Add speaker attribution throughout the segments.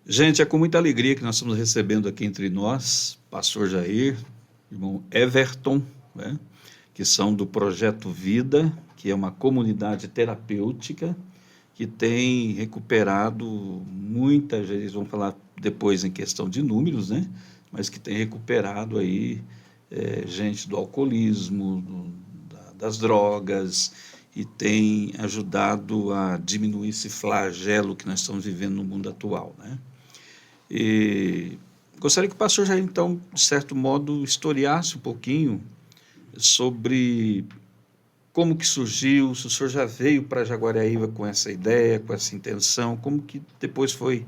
Speaker 1: Gente, é com muita alegria que nós estamos recebendo aqui entre nós, pastor Jair, irmão Everton, né, que são do Projeto Vida, que é uma comunidade terapêutica que tem recuperado muita gente, eles vão falar depois em questão de números, né, mas que tem recuperado aí gente do alcoolismo, das drogas, e tem ajudado a diminuir esse flagelo que nós estamos vivendo no mundo atual, né? E gostaria que o pastor Jair, então, de certo modo, historiasse um pouquinho sobre como que surgiu, se o senhor já veio para Jaguariaíva com essa ideia, com essa intenção, como que depois foi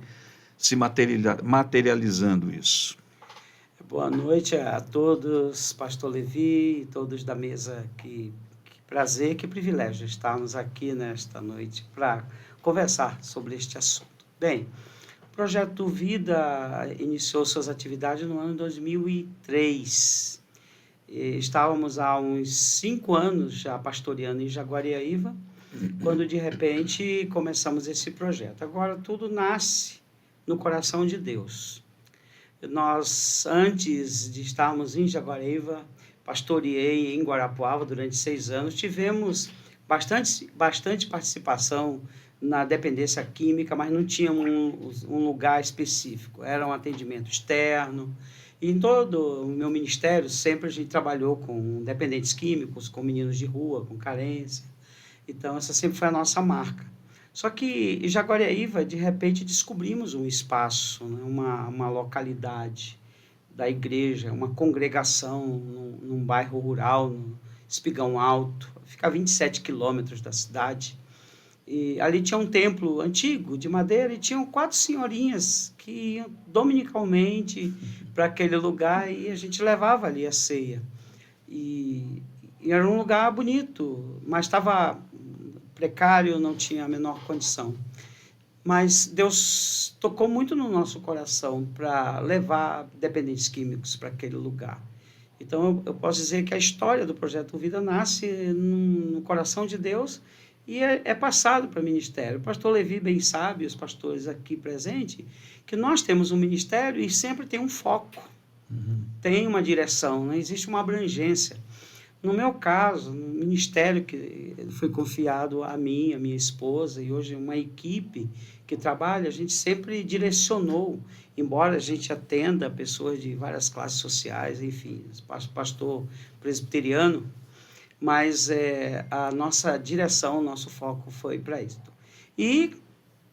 Speaker 1: se materializando isso.
Speaker 2: Boa noite a todos, pastor Levi e todos da mesa, que prazer, que privilégio estarmos aqui nesta noite para conversar sobre este assunto. Bem, o Projeto Vida iniciou suas atividades no ano 2003. Estávamos há uns 5 anos já pastoreando em Jaguariaíva, quando de repente começamos esse projeto. Agora tudo nasce no coração de Deus. Nós, antes de estarmos em Jaguariaíva, pastoreei em Guarapuava durante 6 anos, tivemos bastante participação na dependência química, mas não tínhamos um lugar específico, era um atendimento externo. E em todo o meu ministério, sempre a gente trabalhou com dependentes químicos, com meninos de rua, com carência. Então, essa sempre foi a nossa marca. Só que em Jaguariaíva, de repente, descobrimos um espaço, né, uma localidade da igreja, uma congregação num bairro rural, no Espigão Alto, fica a 27 quilômetros da cidade. E ali tinha um templo antigo, de madeira, e tinham 4 senhorinhas que iam dominicalmente para aquele lugar, e a gente levava ali a ceia. E era um lugar bonito, mas estava precário, não tinha a menor condição. Mas Deus tocou muito no nosso coração para levar dependentes químicos para aquele lugar. Então, eu posso dizer que a história do Projeto Vida nasce no coração de Deus e é passado para o ministério. O pastor Levi bem sabe, os pastores aqui presentes, que nós temos um ministério e sempre tem um foco, tem uma direção, não existe uma abrangência. No meu caso, no ministério que foi confiado a mim, a minha esposa, e hoje uma equipe que trabalha, a gente sempre direcionou, embora a gente atenda pessoas de várias classes sociais, enfim, pastor presbiteriano, mas a nossa direção, o nosso foco foi para isso. E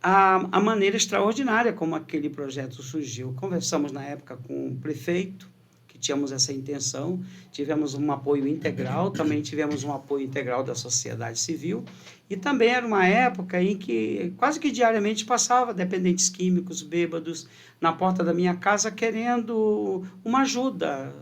Speaker 2: a maneira extraordinária como aquele projeto surgiu. Conversamos na época com o prefeito, que tínhamos essa intenção, tivemos um apoio integral, também tivemos um apoio integral da sociedade civil, e também era uma época em que quase que diariamente passava dependentes químicos, bêbados, na porta da minha casa querendo uma ajuda.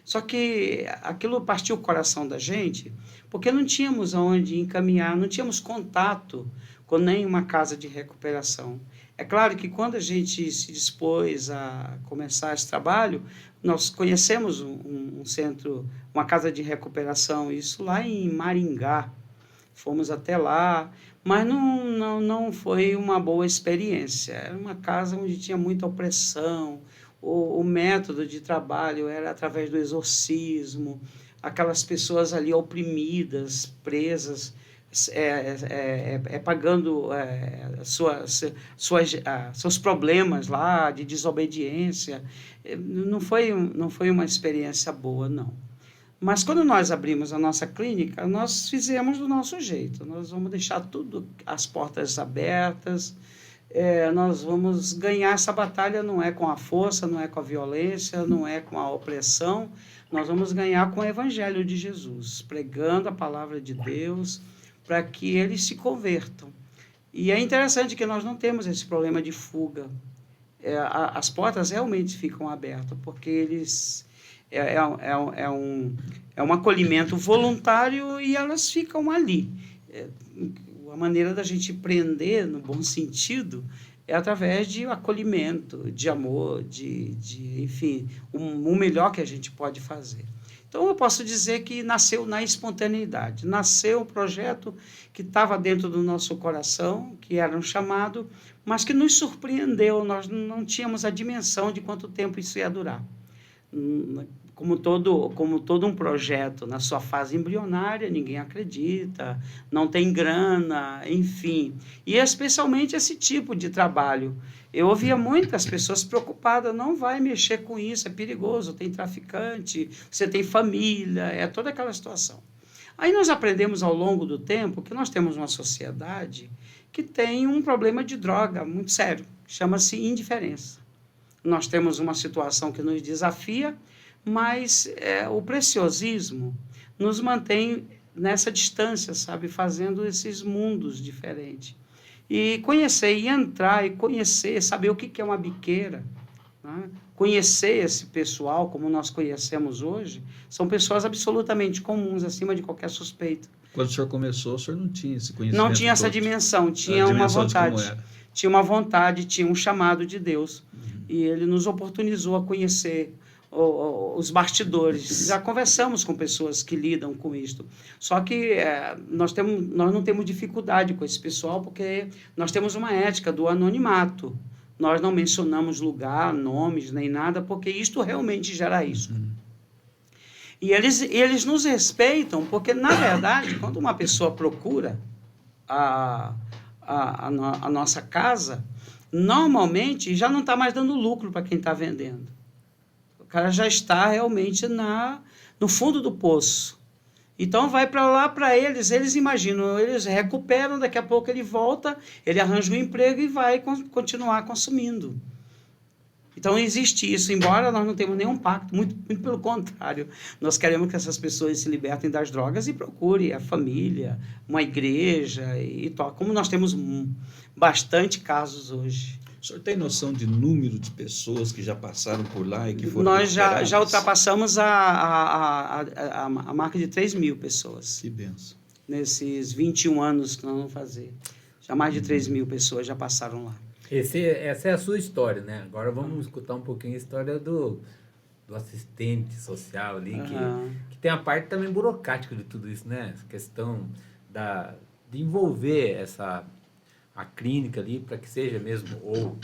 Speaker 2: Só que aquilo partiu o coração da gente, porque não tínhamos aonde encaminhar, não tínhamos contato com nenhuma casa de recuperação. É claro que quando a gente se dispôs a começar esse trabalho, nós conhecemos um centro, uma casa de recuperação, isso lá em Maringá. Fomos até lá, mas não foi uma boa experiência. Era uma casa onde tinha muita opressão, o método de trabalho era através do exorcismo, aquelas pessoas ali oprimidas, presas, pagando seus problemas lá de desobediência. Não foi uma experiência boa, não. Mas quando nós abrimos a nossa clínica, nós fizemos do nosso jeito. Nós vamos deixar tudo, as portas abertas, nós vamos ganhar essa batalha, não é com a força, não é com a violência, não é com a opressão, nós vamos ganhar com o Evangelho de Jesus, pregando a palavra de Deus, para que eles se convertam. E é interessante que nós não temos esse problema de fuga. As portas realmente ficam abertas, porque eles um acolhimento voluntário e elas ficam ali. A maneira da gente prender, no bom sentido, é através de acolhimento, de amor, enfim, o melhor que a gente pode fazer. Então, eu posso dizer que nasceu na espontaneidade. Nasceu um projeto que estava dentro do nosso coração, que era um chamado, mas que nos surpreendeu. Nós não tínhamos a dimensão de quanto tempo isso ia durar. Como todo um projeto na sua fase embrionária, ninguém acredita, não tem grana, enfim. E especialmente esse tipo de trabalho. Eu ouvia muitas pessoas preocupadas, não vai mexer com isso, é perigoso, tem traficante, você tem família, é toda aquela situação. Aí nós aprendemos ao longo do tempo que nós temos uma sociedade que tem um problema de droga muito sério, chama-se indiferença. Nós temos uma situação que nos desafia, mas o preciosismo nos mantém nessa distância, sabe, fazendo esses mundos diferentes. E conhecer, e entrar, e conhecer, saber o que é uma biqueira, né? Conhecer esse pessoal, como nós conhecemos hoje, são pessoas absolutamente comuns, acima de qualquer suspeita.
Speaker 1: Quando o senhor começou, o senhor não tinha esse conhecimento
Speaker 2: Não tinha essa
Speaker 1: todo.
Speaker 2: dimensão, tinha uma vontade. Tinha uma vontade, tinha um chamado de Deus. E ele nos oportunizou a conhecer os bastidores. Já conversamos com pessoas que lidam com isto. Só que nós não temos dificuldade com esse pessoal, porque nós temos uma ética do anonimato. Nós não mencionamos lugar, nomes, nem nada, porque isto realmente gera risco. E eles nos respeitam, porque, na verdade, quando uma pessoa procura a nossa casa, normalmente já não está mais dando lucro para quem está vendendo. O cara já está realmente no fundo do poço. Então vai para lá para eles imaginam, eles recuperam, daqui a pouco ele volta, ele arranja um emprego e vai continuar consumindo. Então existe isso, embora nós não tenhamos nenhum pacto, muito pelo contrário. Nós queremos que essas pessoas se libertem das drogas e procurem a família, uma igreja e tal, como nós temos bastante casos hoje.
Speaker 1: O senhor tem noção de número de pessoas que já passaram por lá e que foram
Speaker 2: Nós já ultrapassamos a marca de 3.000 pessoas.
Speaker 1: Que benção.
Speaker 2: Nesses 21 anos que nós vamos fazer. Já mais de 3.000 pessoas já passaram lá.
Speaker 3: Essa é a sua história, né? Agora vamos escutar um pouquinho a história do assistente social ali, que tem a parte também burocrática de tudo isso, né? Essa questão de envolver a clínica ali para que seja mesmo, ou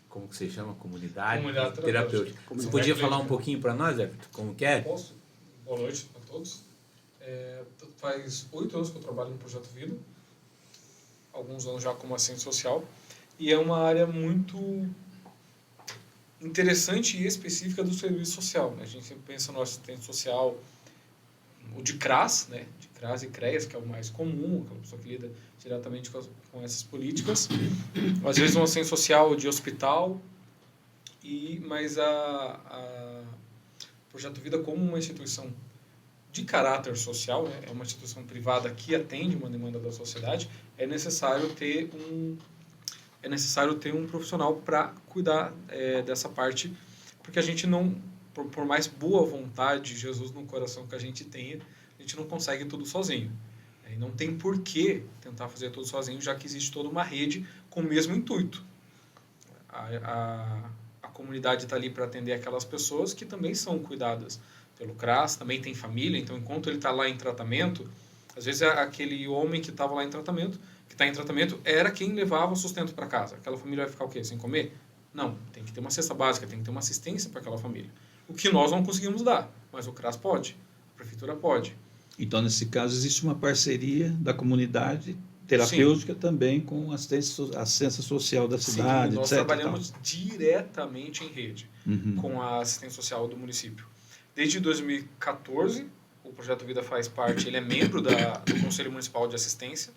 Speaker 3: como que se chama, comunidade terapêutica. Você podia falar um pouquinho para nós, Everton, como que é?
Speaker 4: Posso? Boa noite a todos. Faz 8 anos que eu trabalho no Projeto Vida, alguns anos já como assistente social, e é uma área muito interessante e específica do serviço social. A gente sempre pensa no assistente social, o de CRAS, né? De CRAS e CREAS, que é o mais comum, aquela pessoa que lida diretamente com essas políticas. Às vezes um assistente social de hospital, mas o Projeto Vida, como uma instituição de caráter social, né? É uma instituição privada que atende uma demanda da sociedade, é necessário ter um profissional para cuidar dessa parte, porque a gente não, por mais boa vontade, Jesus no coração que a gente tenha, a gente não consegue tudo sozinho. E não tem por que tentar fazer tudo sozinho, já que existe toda uma rede com o mesmo intuito. A comunidade está ali para atender aquelas pessoas que também são cuidadas pelo CRAS, também tem família, então enquanto ele está lá em tratamento, às vezes aquele homem que estava lá em tratamento, que está em tratamento, era quem levava o sustento para casa. Aquela família vai ficar o quê? Sem comer? Não, tem que ter uma cesta básica, tem que ter uma assistência para aquela família. O que nós não conseguimos dar, mas o CRAS pode, a prefeitura pode.
Speaker 1: Então, nesse caso, existe uma parceria da comunidade terapêutica também com a assistência social da cidade,
Speaker 4: Sim, nós
Speaker 1: etc.
Speaker 4: trabalhamos diretamente em rede com a assistência social do município. Desde 2014, o Projeto Vida faz parte, ele é membro do Conselho Municipal de Assistência.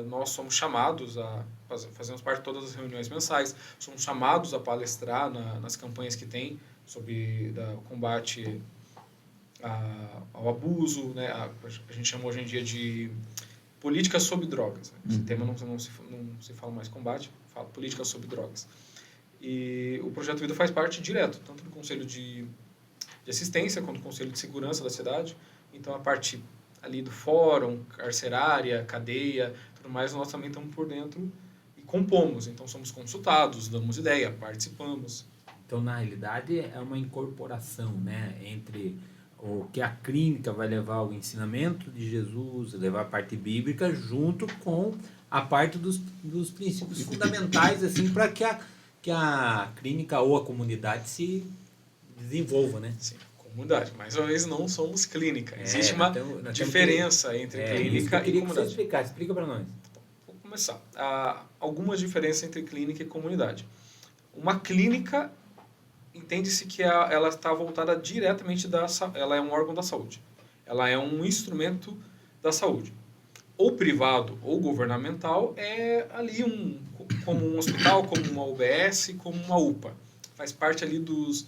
Speaker 4: Nós somos chamados fazemos parte de todas as reuniões mensais, somos chamados a palestrar nas campanhas que tem sobre o combate ao abuso, né? A gente chama hoje em dia de políticas sobre drogas. Né? Esse tema não se fala mais combate, fala política sobre drogas. E o Projeto Vida faz parte direto, tanto do Conselho de Assistência quanto do Conselho de Segurança da cidade. Então, a parte ali do fórum, carcerária, cadeia, tudo mais, nós também estamos por dentro e compomos. Então, somos consultados, damos ideia, participamos.
Speaker 3: Então, na realidade, é uma incorporação, né, entre ou que a clínica vai levar o ensinamento de Jesus, levar a parte bíblica junto com a parte dos princípios fundamentais, assim, para que a clínica ou a comunidade se desenvolva, né?
Speaker 4: Sim, comunidade. Mais uma vez, não somos clínica. Existe uma diferença entre clínica e comunidade.
Speaker 3: Explica para nós.
Speaker 4: Vou começar. Há algumas diferenças entre clínica e comunidade. Uma clínica, entende-se que ela está voltada diretamente ela é um órgão da saúde. Ela é um instrumento da saúde. Ou privado ou governamental é ali como um hospital, como uma UBS, como uma UPA. Faz parte ali dos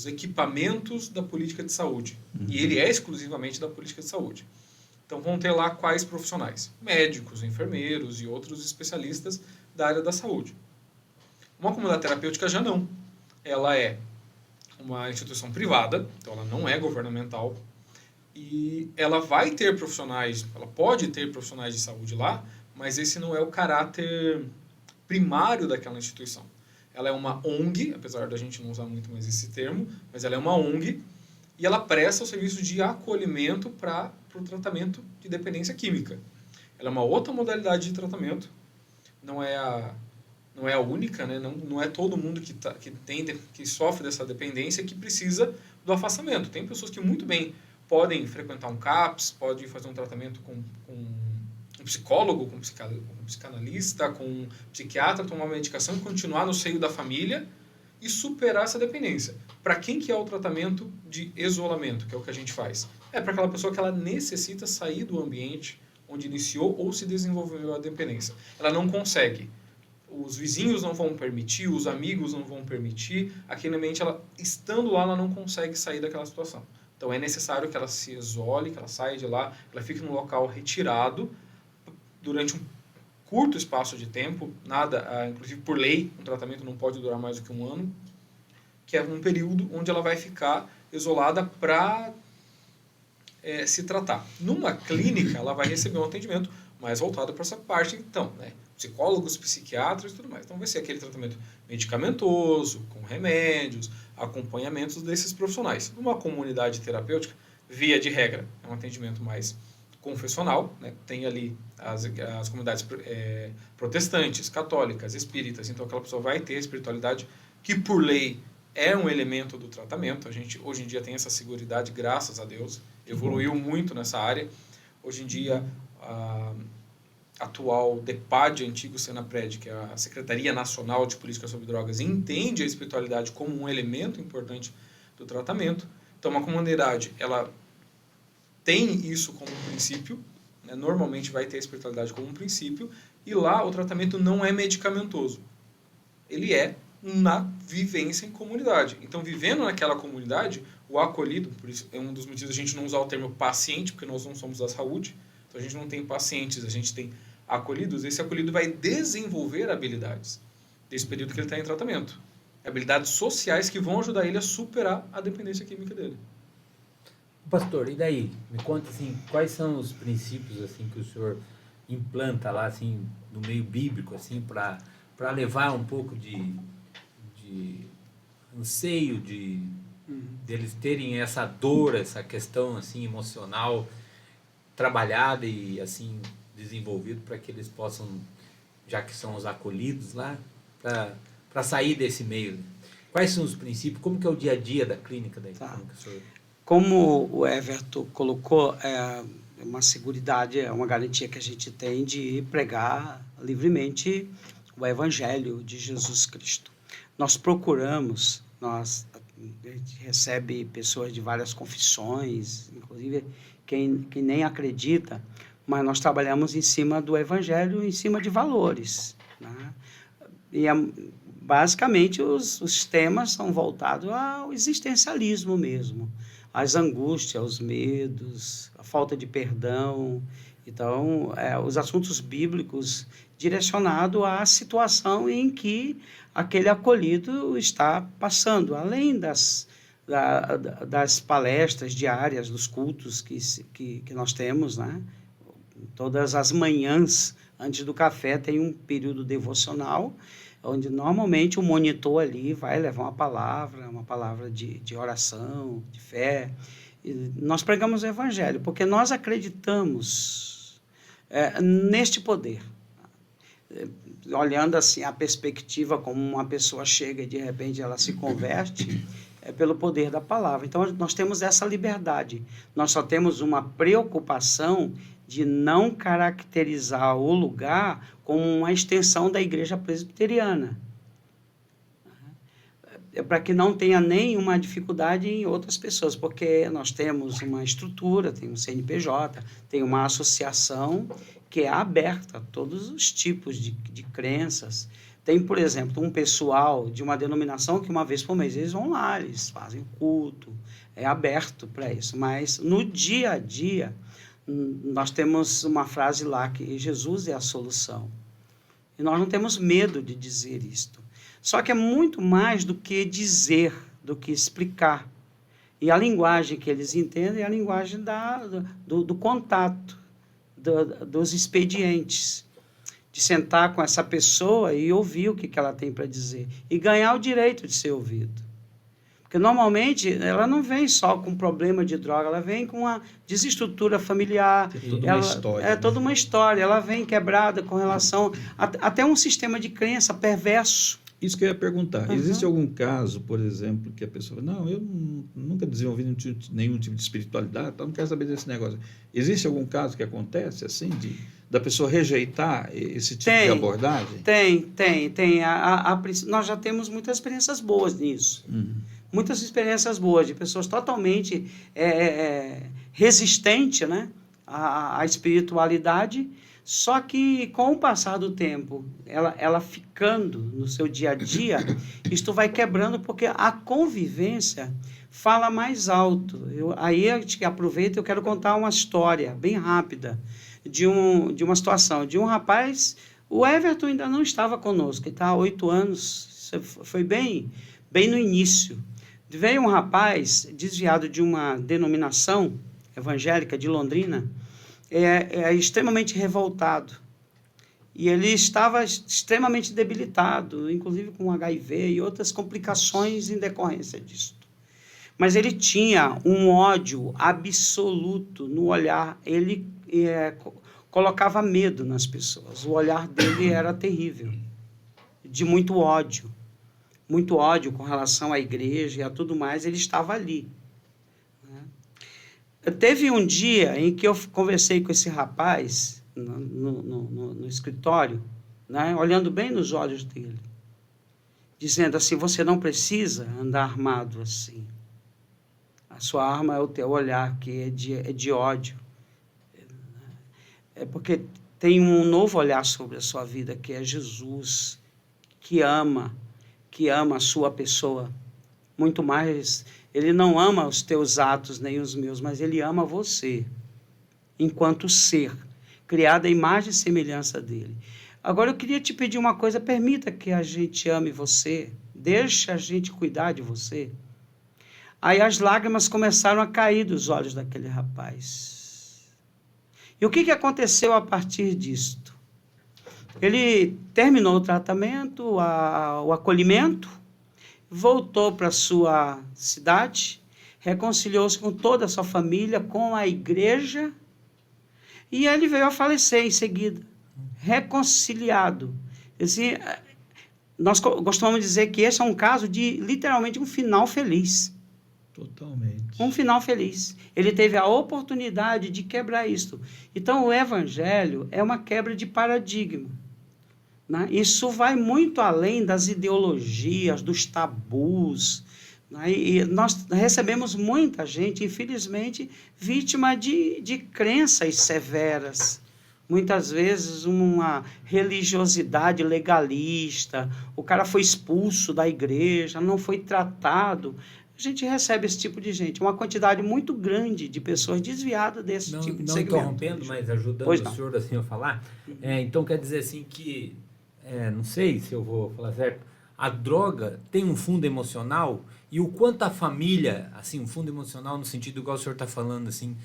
Speaker 4: equipamentos da política de saúde. E ele é exclusivamente da política de saúde. Então vão ter lá quais profissionais? Médicos, enfermeiros e outros especialistas da área da saúde. Uma comunidade terapêutica já não. Ela é uma instituição privada, então ela não é governamental, e ela vai ter profissionais, ela pode ter profissionais de saúde lá, mas esse não é o caráter primário daquela instituição. Ela é uma ONG, apesar da gente não usar muito mais esse termo, mas ela é uma ONG e ela presta o serviço de acolhimento para o tratamento de dependência química. Ela é uma outra modalidade de tratamento, não é a única, né? Não é todo mundo que sofre dessa dependência que precisa do afastamento. Tem pessoas que muito bem podem frequentar um CAPS, podem fazer um tratamento com um psicólogo, com um psicanalista, com um psiquiatra, tomar uma medicação e continuar no seio da família e superar essa dependência. Para quem que é o tratamento de isolamento, que é o que a gente faz? É para aquela pessoa que ela necessita sair do ambiente onde iniciou ou se desenvolveu a dependência. Ela não consegue. Os vizinhos não vão permitir, os amigos não vão permitir. Aquele ambiente, ela estando lá, ela não consegue sair daquela situação. Então é necessário que ela se isole, que ela saia de lá, que ela fique num local retirado durante um curto espaço de tempo, inclusive por lei, um tratamento não pode durar mais do que 1 ano, que é um período onde ela vai ficar isolada para se tratar. Numa clínica, ela vai receber um atendimento mais voltado para essa parte, então, né? Psicólogos, psiquiatras e tudo mais. Então vai ser aquele tratamento medicamentoso, com remédios, acompanhamentos desses profissionais. Numa comunidade terapêutica, via de regra, é um atendimento mais confessional, né? Tem ali as comunidades protestantes, católicas, espíritas, então aquela pessoa vai ter a espiritualidade que por lei é um elemento do tratamento. A gente hoje em dia tem essa seguridade, graças a Deus, evoluiu muito nessa área. Hoje em dia a atual DEPAD, antigo Senapred, que é a Secretaria Nacional de Política sobre Drogas, entende a espiritualidade como um elemento importante do tratamento. Então, uma comunidade, ela tem isso como um princípio, né? Normalmente vai ter a espiritualidade como um princípio, e lá o tratamento não é medicamentoso. Ele é na vivência em comunidade. Então, vivendo naquela comunidade, o acolhido, por isso é um dos motivos a gente não usar o termo paciente, porque nós não somos da saúde, então a gente não tem pacientes, a gente tem acolhidos. Esse acolhido vai desenvolver habilidades desse período que ele está em tratamento. Habilidades sociais que vão ajudar ele a superar a dependência química dele.
Speaker 3: Pastor, e daí? Me conta, assim, quais são os princípios, assim, que o senhor implanta lá, assim, no meio bíblico, assim, para levar um pouco de anseio deles terem essa dor, essa questão, assim, emocional trabalhada e, assim, desenvolvido para que eles possam, já que são os acolhidos lá, para sair desse meio. Quais são os princípios? Como que é o dia a dia da clínica daí?
Speaker 2: Tá. Como o Everton colocou, é uma seguridade, é uma garantia que a gente tem de pregar livremente o Evangelho de Jesus Cristo. Nós procuramos, a gente recebe pessoas de várias confissões, inclusive quem nem acredita, mas nós trabalhamos em cima do Evangelho, em cima de valores, né? E basicamente os temas são voltados ao existencialismo mesmo, às angústias, aos medos, a falta de perdão. Então, os assuntos bíblicos direcionados à situação em que aquele acolhido está passando, além das palestras diárias, dos cultos que nós temos, né? Todas as manhãs, Antes do café tem um período devocional, onde normalmente o monitor ali vai levar uma palavra de oração, de fé. E nós pregamos o evangelho, porque nós acreditamos neste poder. Olhando assim a perspectiva como uma pessoa chega e de repente ela se converte, é pelo poder da palavra. Então nós temos essa liberdade. Nós só temos uma preocupação de não caracterizar o lugar como uma extensão da igreja presbiteriana. É para que não tenha nenhuma dificuldade em outras pessoas, porque nós temos uma estrutura, tem um CNPJ, tem uma associação que é aberta a todos os tipos de crenças. Tem, por exemplo, um pessoal de uma denominação que uma vez por mês eles vão lá, eles fazem culto, é aberto para isso. Mas no dia a dia, nós temos uma frase lá que Jesus é a solução. E nós não temos medo de dizer isto. Só que é muito mais do que dizer, do que explicar. E a linguagem que eles entendem é a linguagem do contato, dos expedientes. De sentar com essa pessoa e ouvir o que ela tem para dizer. E ganhar o direito de ser ouvido. Porque, normalmente, ela não vem só com problema de droga, ela vem com uma desestrutura familiar.
Speaker 1: Tem toda uma história.
Speaker 2: É toda uma história. Ela vem quebrada com relação até um sistema de crença perverso.
Speaker 1: Isso que eu ia perguntar. Existe algum caso, por exemplo, que a pessoa fala, não, eu nunca desenvolvi nenhum tipo de espiritualidade, então não quero saber desse negócio. Existe algum caso que acontece assim, da pessoa rejeitar esse tipo de abordagem?
Speaker 2: Tem. Nós já temos muitas experiências boas nisso. Muitas experiências boas de pessoas totalmente resistentes, né, à espiritualidade. Só que, com o passar do tempo, ela ficando no seu dia a dia, isto vai quebrando, porque a convivência fala mais alto. Aí eu te aproveito, eu quero contar uma história bem rápida de uma situação. De um rapaz, o Everton ainda não estava conosco, ele está há 8 anos, foi bem no início. Veio um rapaz desviado de uma denominação evangélica de Londrina, extremamente revoltado. E ele estava extremamente debilitado, inclusive com HIV e outras complicações em decorrência disso. Mas ele tinha um ódio absoluto no olhar, ele colocava medo nas pessoas. O olhar dele era terrível, de muito ódio com relação à igreja e a tudo mais, ele estava ali. Teve um dia em que eu conversei com esse rapaz no escritório, né, olhando bem nos olhos dele, dizendo assim, você não precisa andar armado assim. A sua arma é o teu olhar, que é de ódio. É porque tem um novo olhar sobre a sua vida, que é Jesus, que ama a sua pessoa. Muito mais, ele não ama os teus atos nem os meus, mas ele ama você, enquanto ser, criado à imagem e semelhança dele. Agora eu queria te pedir uma coisa, permita que a gente ame você, deixe a gente cuidar de você. Aí as lágrimas começaram a cair dos olhos daquele rapaz. E o que aconteceu a partir disto? Ele terminou o tratamento, o acolhimento, voltou para a sua cidade, reconciliou-se com toda a sua família, com a igreja, e ele veio a falecer em seguida, reconciliado. Assim, nós costumamos dizer que esse é um caso de, literalmente, um final feliz.
Speaker 1: Totalmente.
Speaker 2: Um final feliz. Ele teve a oportunidade de quebrar isto. Então, o evangelho é uma quebra de paradigma. Né? Isso vai muito além das ideologias, dos tabus. Né? E nós recebemos muita gente, infelizmente, vítima de crenças severas. Muitas vezes uma religiosidade legalista, o cara foi expulso da igreja, não foi tratado. A gente recebe esse tipo de gente, uma quantidade muito grande de pessoas desviadas desse tipo de segmento.
Speaker 3: Não interrompendo, mas ajudando o senhor assim a falar. Então quer dizer assim que, não sei se eu vou falar certo, a droga tem um fundo emocional, e o quanto a família, assim, um fundo emocional no sentido igual o senhor está falando, assim,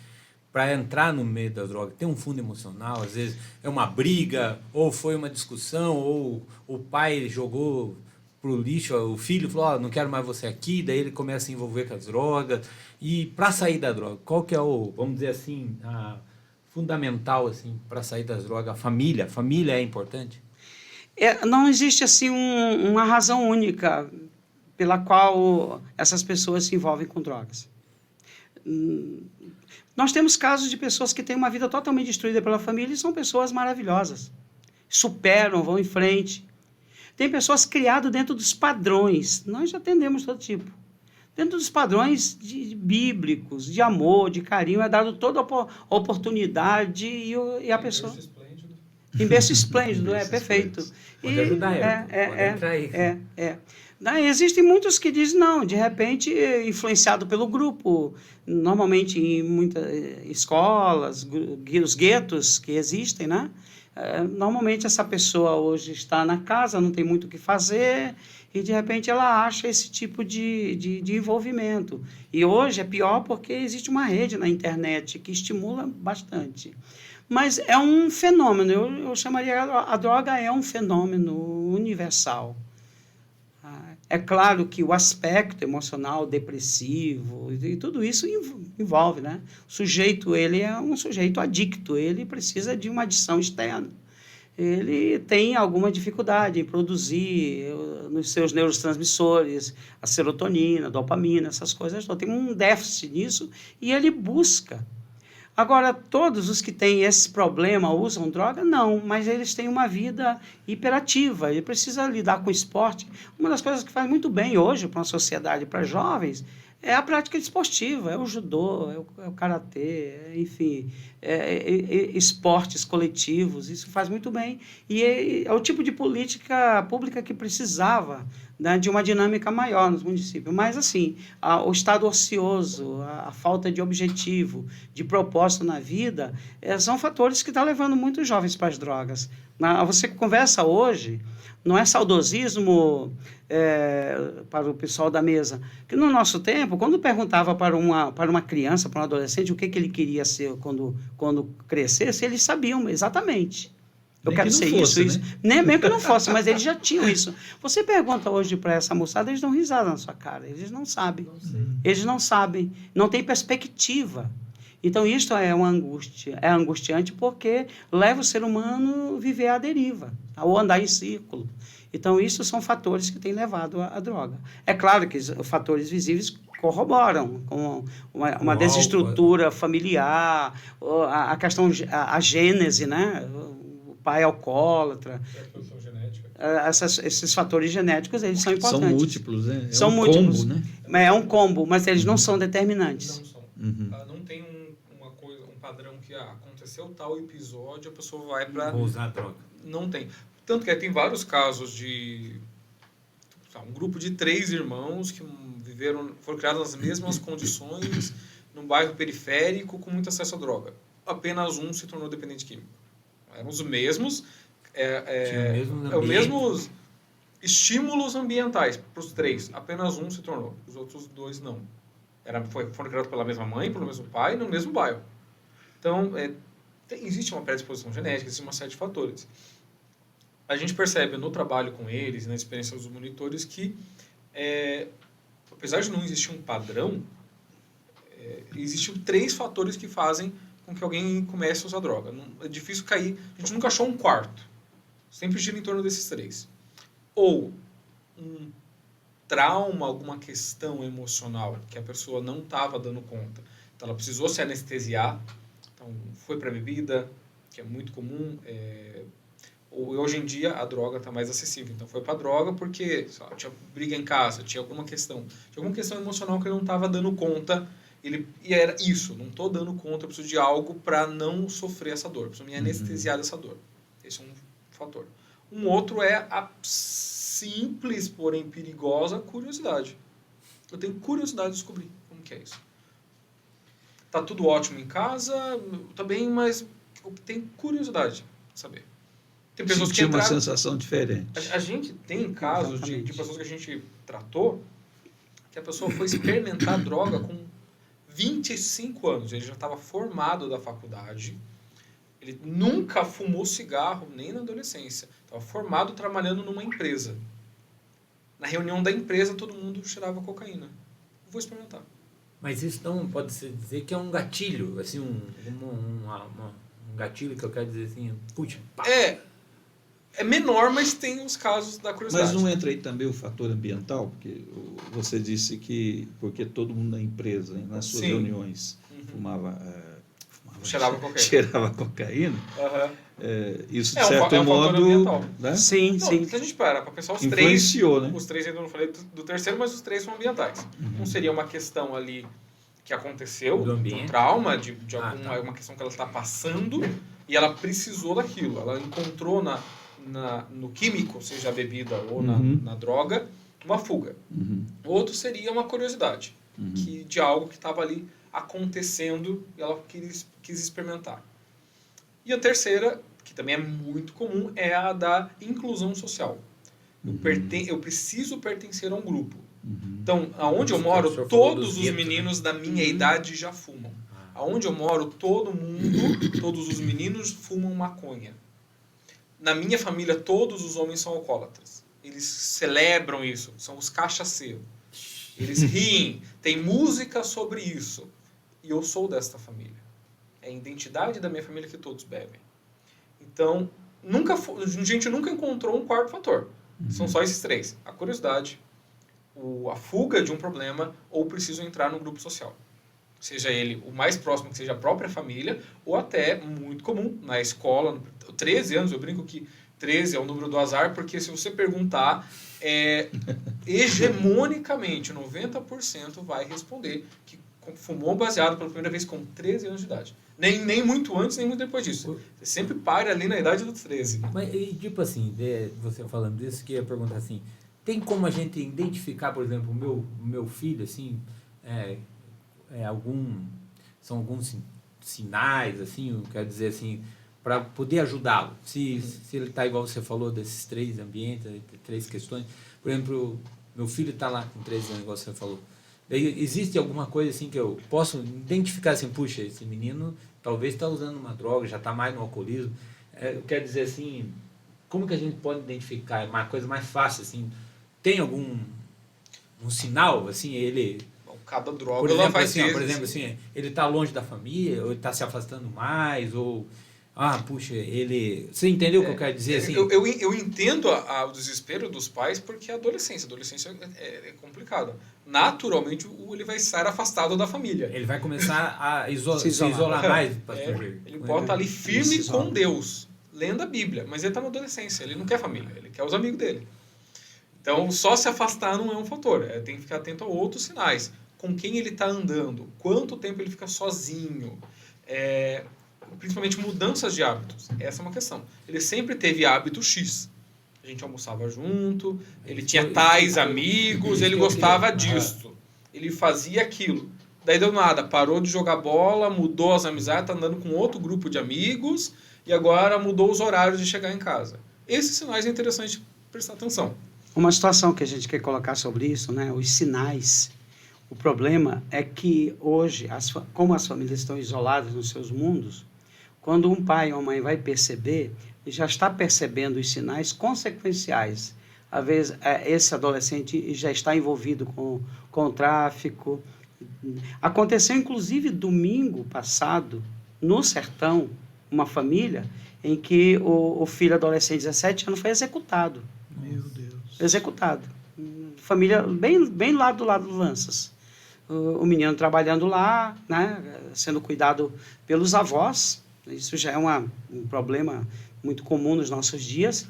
Speaker 3: para entrar no meio das drogas? Tem um fundo emocional, às vezes é uma briga, ou foi uma discussão, ou o pai jogou pro lixo, o filho falou, não quero mais você aqui, daí ele começa a se envolver com as drogas. E para sair da droga, qual que é o, vamos dizer assim, fundamental assim, para sair das drogas? A família é importante?
Speaker 2: Não existe assim uma razão única pela qual essas pessoas se envolvem com drogas. Nós temos casos de pessoas que têm uma vida totalmente destruída pela família e são pessoas maravilhosas. Superam, vão em frente. Tem pessoas criadas dentro dos padrões. Nós já atendemos todo tipo. Dentro dos padrões bíblicos, de amor, de carinho, é dado toda a oportunidade e a pessoa... Em berço esplêndido, perfeito.
Speaker 3: Pode ajudar ela.
Speaker 2: Existem muitos que dizem, não, de repente, influenciado pelo grupo, normalmente em muitas escolas, os guetos que existem, né? Normalmente essa pessoa hoje está na casa, não tem muito o que fazer, e de repente ela acha esse tipo de envolvimento. E hoje é pior porque existe uma rede na internet que estimula bastante. Mas é um fenômeno, eu chamaria, a droga é um fenômeno universal. É claro que o aspecto emocional, depressivo, e tudo isso envolve, né? O sujeito, ele é um sujeito adicto, ele precisa de uma adição externa. Ele tem alguma dificuldade em produzir nos seus neurotransmissores, a serotonina, a dopamina, essas coisas. Tem um déficit nisso e ele busca. Agora, todos os que têm esse problema usam droga? Não, mas eles têm uma vida hiperativa, ele precisa lidar com esporte. Uma das coisas que faz muito bem hoje para uma sociedade, para jovens, é a prática esportiva, é o judô, é o karatê, enfim, esportes coletivos, isso faz muito bem. E é o tipo de política pública que precisava, né, de uma dinâmica maior nos municípios. Mas, assim, o estado ocioso, a falta de objetivo, de propósito na vida, são fatores que estão levando muitos jovens para as drogas. Você conversa hoje, não é saudosismo para o pessoal da mesa, que no nosso tempo, quando perguntava para uma criança, para um adolescente, o que ele queria ser quando crescesse, eles sabiam exatamente. Eu quero ser isso. Nem mesmo que não fosse, mas eles já tinham isso. Você pergunta hoje para essa moçada, eles dão risada na sua cara. Eles não sabem. Eles não sabem. Não tem perspectiva. Então, isso é uma angústia. É angustiante porque leva o ser humano a viver à deriva, ou andar em círculo. Então, isso são fatores que têm levado à droga. É claro que os fatores visíveis corroboram com uma desestrutura familiar, a questão, a gênese, né? Pai alcoólatra, esses fatores genéticos, eles são importantes.
Speaker 1: São múltiplos, né?
Speaker 2: São múltiplos. Combo, né? É um combo, mas eles não são determinantes.
Speaker 4: Não são. Não tem um padrão que aconteceu tal episódio, a pessoa vai para...
Speaker 3: Vou usar droga.
Speaker 4: Não tem. Tanto que tem vários casos de um grupo de 3 irmãos que foram criados nas mesmas condições, num bairro periférico, com muito acesso à droga. Apenas um se tornou dependente químico. Eram os mesmos, os mesmos estímulos ambientais para os 3. Apenas um se tornou, os outros 2 não. Foram criados pela mesma mãe, pelo mesmo pai, no mesmo bairro. Então, existe uma predisposição genética, existe uma série de fatores. A gente percebe no trabalho com eles, na experiência dos monitores, que, apesar de não existir um padrão, existem 3 fatores que fazem com que alguém comece a usar droga. É difícil cair. A gente nunca achou um quarto. Sempre gira em torno desses 3. Ou um trauma, alguma questão emocional que a pessoa não estava dando conta. Então, ela precisou se anestesiar. Então, foi para a bebida, que é muito comum. Hoje em dia, a droga está mais acessível. Então, foi para a droga porque tinha briga em casa, tinha alguma questão emocional que ele não estava dando conta. E era isso, não estou dando conta, eu preciso de algo para não sofrer essa dor, preciso me anestesiar dessa dor. Esse é um fator. Um outro é a simples, porém perigosa, curiosidade. Eu tenho curiosidade de descobrir como que é isso. Tá tudo ótimo em casa, tá bem, mas eu tenho curiosidade de saber. Tem pessoas que
Speaker 1: uma sensação diferente.
Speaker 4: A gente tem casos de pessoas que a gente tratou que a pessoa foi experimentar droga com 25 anos, ele já estava formado da faculdade, ele nunca fumou cigarro, nem na adolescência, estava formado trabalhando numa empresa. Na reunião da empresa, todo mundo cheirava cocaína. Vou experimentar.
Speaker 3: Mas isso não pode se dizer que é um gatilho, assim, um gatilho que eu quero dizer assim, puxa, pá.
Speaker 4: É menor, mas tem os casos da curiosidade.
Speaker 1: Mas não entra aí também o fator ambiental? Porque você disse que porque todo mundo na empresa, nas suas reuniões,
Speaker 4: cheirava cocaína.
Speaker 1: Cheirava cocaína. Isso, de
Speaker 4: um
Speaker 1: fator
Speaker 4: modo...
Speaker 1: ambiental. Né?
Speaker 2: Sim.
Speaker 4: Se a gente para pensar, os
Speaker 1: influenciou,
Speaker 4: três...
Speaker 1: Né?
Speaker 4: Os três, ainda não falei do terceiro, mas os três são ambientais. Não seria uma questão ali que aconteceu,
Speaker 3: do ambiente,
Speaker 4: um trauma, de uma questão que ela está passando e ela precisou daquilo. Ela encontrou no químico, seja a bebida ou na droga, uma fuga. Outro seria uma curiosidade, de algo que estava ali acontecendo e ela quis experimentar. E a terceira, que também é muito comum, é a da inclusão social. Eu preciso pertencer a um grupo. Então, aonde eu moro, todos os meninos da minha idade já fumam. Aonde eu moro, todos os meninos fumam maconha. Na minha família, todos os homens são alcoólatras. Eles celebram isso, são os cachaceiros. Eles riem, tem música sobre isso. E eu sou desta família. É a identidade da minha família que todos bebem. Então, a gente nunca encontrou um quarto fator. São só esses três. A curiosidade, a fuga de um problema ou preciso entrar no grupo social. Seja ele o mais próximo, que seja a própria família, ou até, muito comum, na escola, 13 anos, eu brinco que 13 é o número do azar, porque se você perguntar, hegemonicamente, 90% vai responder que fumou baseado pela primeira vez com 13 anos de idade. Nem muito antes, nem muito depois disso. Você sempre para ali na idade dos 13.
Speaker 3: Mas, tipo assim, você falando disso, que eu ia perguntar assim, tem como a gente identificar, por exemplo, o meu filho, assim, são alguns sinais, assim, eu quero dizer assim, para poder ajudá-lo. Se ele está igual você falou, desses três ambientes, três questões. Por exemplo, meu filho está lá com 13 anos, igual você falou. Existe alguma coisa assim que eu posso identificar assim, puxa, esse menino talvez está usando uma droga, já está mais no alcoolismo. Eu quero dizer assim, como que a gente pode identificar? É uma coisa mais fácil, assim. Tem algum sinal, assim, ele...
Speaker 4: Cada droga
Speaker 3: por exemplo,
Speaker 4: vai
Speaker 3: assim,
Speaker 4: ter...
Speaker 3: Por exemplo, assim, ele está longe da família, ou ele está se afastando mais, ou... puxa, ele... Você entendeu o que eu quero dizer? Assim?
Speaker 4: Eu entendo o desespero dos pais, porque a adolescência é complicada. Naturalmente, ele vai estar afastado da família.
Speaker 3: Ele vai começar a se isolar mais, pastor.
Speaker 4: Ele pode estar ali firme com Deus, lendo a Bíblia, mas ele está na adolescência, ele não quer família, ele quer os amigos dele. Então, só se afastar não é um fator, tem que ficar atento a outros sinais. Com quem ele está andando, quanto tempo ele fica sozinho, principalmente mudanças de hábitos. Essa é uma questão. Ele sempre teve hábito X. A gente almoçava junto, ele tinha tais amigos, ele gostava disso. Ele fazia aquilo. Daí deu nada, parou de jogar bola, mudou as amizades, está andando com outro grupo de amigos e agora mudou os horários de chegar em casa. Esses sinais é interessante prestar atenção.
Speaker 2: Uma situação que a gente quer colocar sobre isso, né, os sinais. O problema é que hoje, como as famílias estão isoladas nos seus mundos, quando um pai ou uma mãe vai perceber, já está percebendo os sinais consequenciais. Às vezes, esse adolescente já está envolvido com o tráfico. Aconteceu, inclusive, domingo passado, no sertão, uma família em que o filho adolescente de 17 anos foi executado.
Speaker 1: Meu Deus.
Speaker 2: Executado. Família bem lá do lado do Lanças. O menino trabalhando lá, né, sendo cuidado pelos avós. Isso já é um problema muito comum nos nossos dias.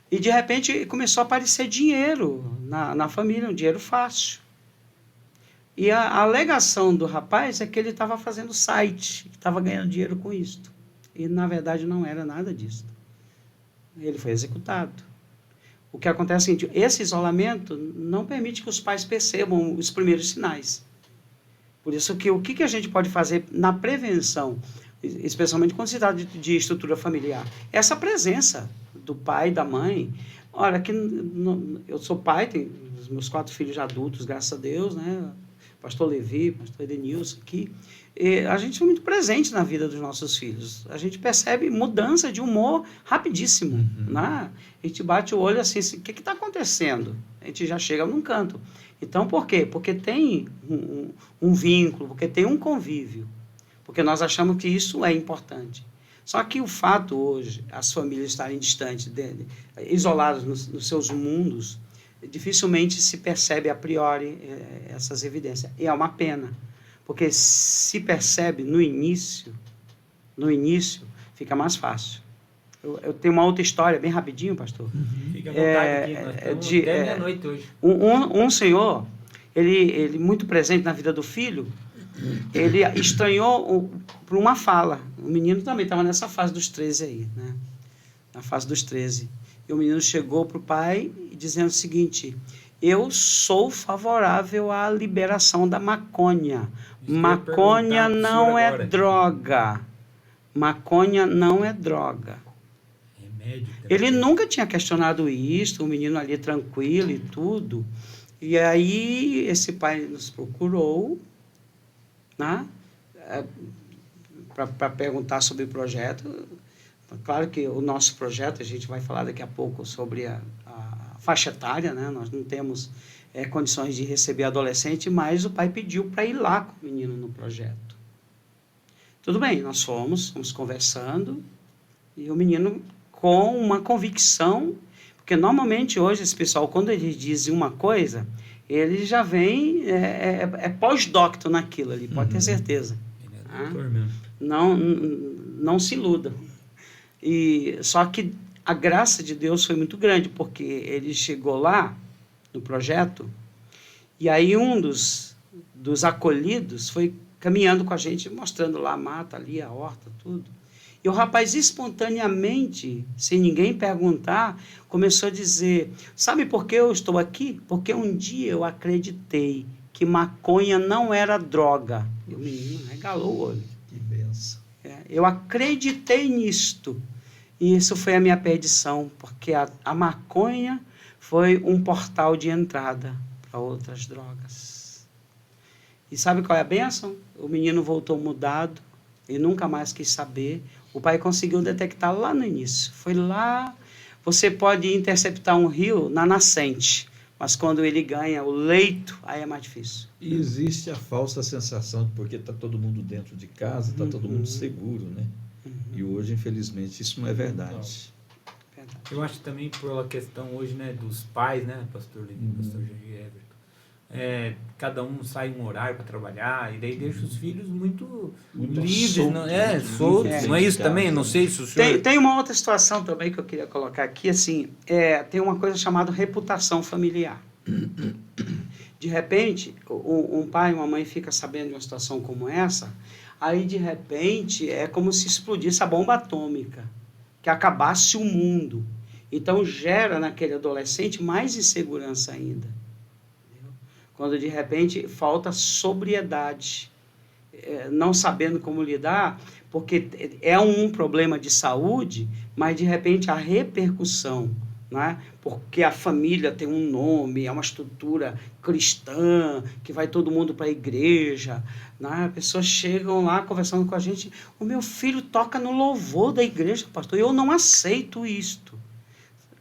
Speaker 2: E, de repente, começou a aparecer dinheiro na família, um dinheiro fácil. E a alegação do rapaz é que ele estava fazendo site, que estava ganhando dinheiro com isso. E, na verdade, não era nada disso. Ele foi executado. O que acontece é o seguinte, esse isolamento não permite que os pais percebam os primeiros sinais. Por isso que o que a gente pode fazer na prevenção, especialmente quando se trata de estrutura familiar, essa presença do pai, da mãe. Olha, eu sou pai, tenho os meus 4 filhos adultos, graças a Deus, né? pastor Levi, pastor Edenilson aqui, a gente é muito presente na vida dos nossos filhos. A gente percebe mudança de humor rapidíssimo. Né? A gente bate o olho assim, o que está acontecendo? A gente já chega num canto. Então, por quê? Porque tem um vínculo, porque tem um convívio. Porque nós achamos que isso é importante. Só que o fato hoje, as famílias estarem distantes dele, isoladas nos seus mundos, dificilmente se percebe a priori essas evidências. E é uma pena, porque se percebe no início, fica mais fácil. Eu tenho uma outra história, bem rapidinho, pastor.
Speaker 3: Fica à vontade aqui, nós estamos até meia-noite hoje.
Speaker 2: Um senhor, ele muito presente na vida do filho, ele estranhou por uma fala. O menino também estava nessa fase dos 13 aí, né? Na fase dos 13. E o menino chegou para o pai dizendo o seguinte: eu sou favorável à liberação da maconha. Maconha não é droga. Maconha não é droga. Ele nunca tinha questionado isso, o menino ali tranquilo e tudo. E aí esse pai nos procurou, né, para perguntar sobre o projeto. Claro que o nosso projeto, a gente vai falar daqui a pouco sobre a faixa etária, né? Nós não temos condições de receber adolescente, mas o pai pediu para ir lá com o menino no projeto. Tudo bem, nós fomos conversando, e o menino com uma convicção, porque normalmente hoje esse pessoal, quando eles dizem uma coisa, ele já vem, pós-docto naquilo ali, pode ter certeza. Não se iluda. Só que a graça de Deus foi muito grande, porque ele chegou lá no projeto, e aí um dos acolhidos foi caminhando com a gente, mostrando lá a mata, ali a horta, tudo. E o rapaz, espontaneamente, sem ninguém perguntar, começou a dizer: sabe por que eu estou aqui? Porque um dia eu acreditei que maconha não era droga. E o menino regalou o olho.
Speaker 1: Que benção.
Speaker 2: Eu acreditei nisto. E isso foi a minha perdição, porque a maconha foi um portal de entrada para outras drogas. E sabe qual é a bênção? O menino voltou mudado e nunca mais quis saber. O pai conseguiu detectar lá no início. Foi lá. Você pode interceptar um rio na nascente, mas quando ele ganha o leito, aí é mais difícil.
Speaker 1: E existe a falsa sensação de porque está todo mundo dentro de casa, está todo mundo seguro, né? E hoje, infelizmente, isso não é verdade.
Speaker 3: Eu acho também pela questão hoje, né, dos pais, né, pastor Levi, pastor Jair Everton. Cada um sai um horário para trabalhar e daí deixa os filhos muito livres, soltos. Não é isso também? Não sei se o senhor...
Speaker 2: Tem uma outra situação também que eu queria colocar aqui, assim, tem uma coisa chamada reputação familiar. De repente, um pai e uma mãe fica sabendo de uma situação como essa, aí de repente é como se explodisse a bomba atômica, que acabasse o mundo. Então gera naquele adolescente mais insegurança ainda. Quando de repente falta sobriedade, não sabendo como lidar, porque é um problema de saúde, mas de repente a repercussão, né? Porque a família tem um nome, é uma estrutura cristã, que vai todo mundo para a igreja, né? Pessoas chegam lá conversando com a gente: o meu filho toca no louvor da igreja, pastor, eu não aceito isto.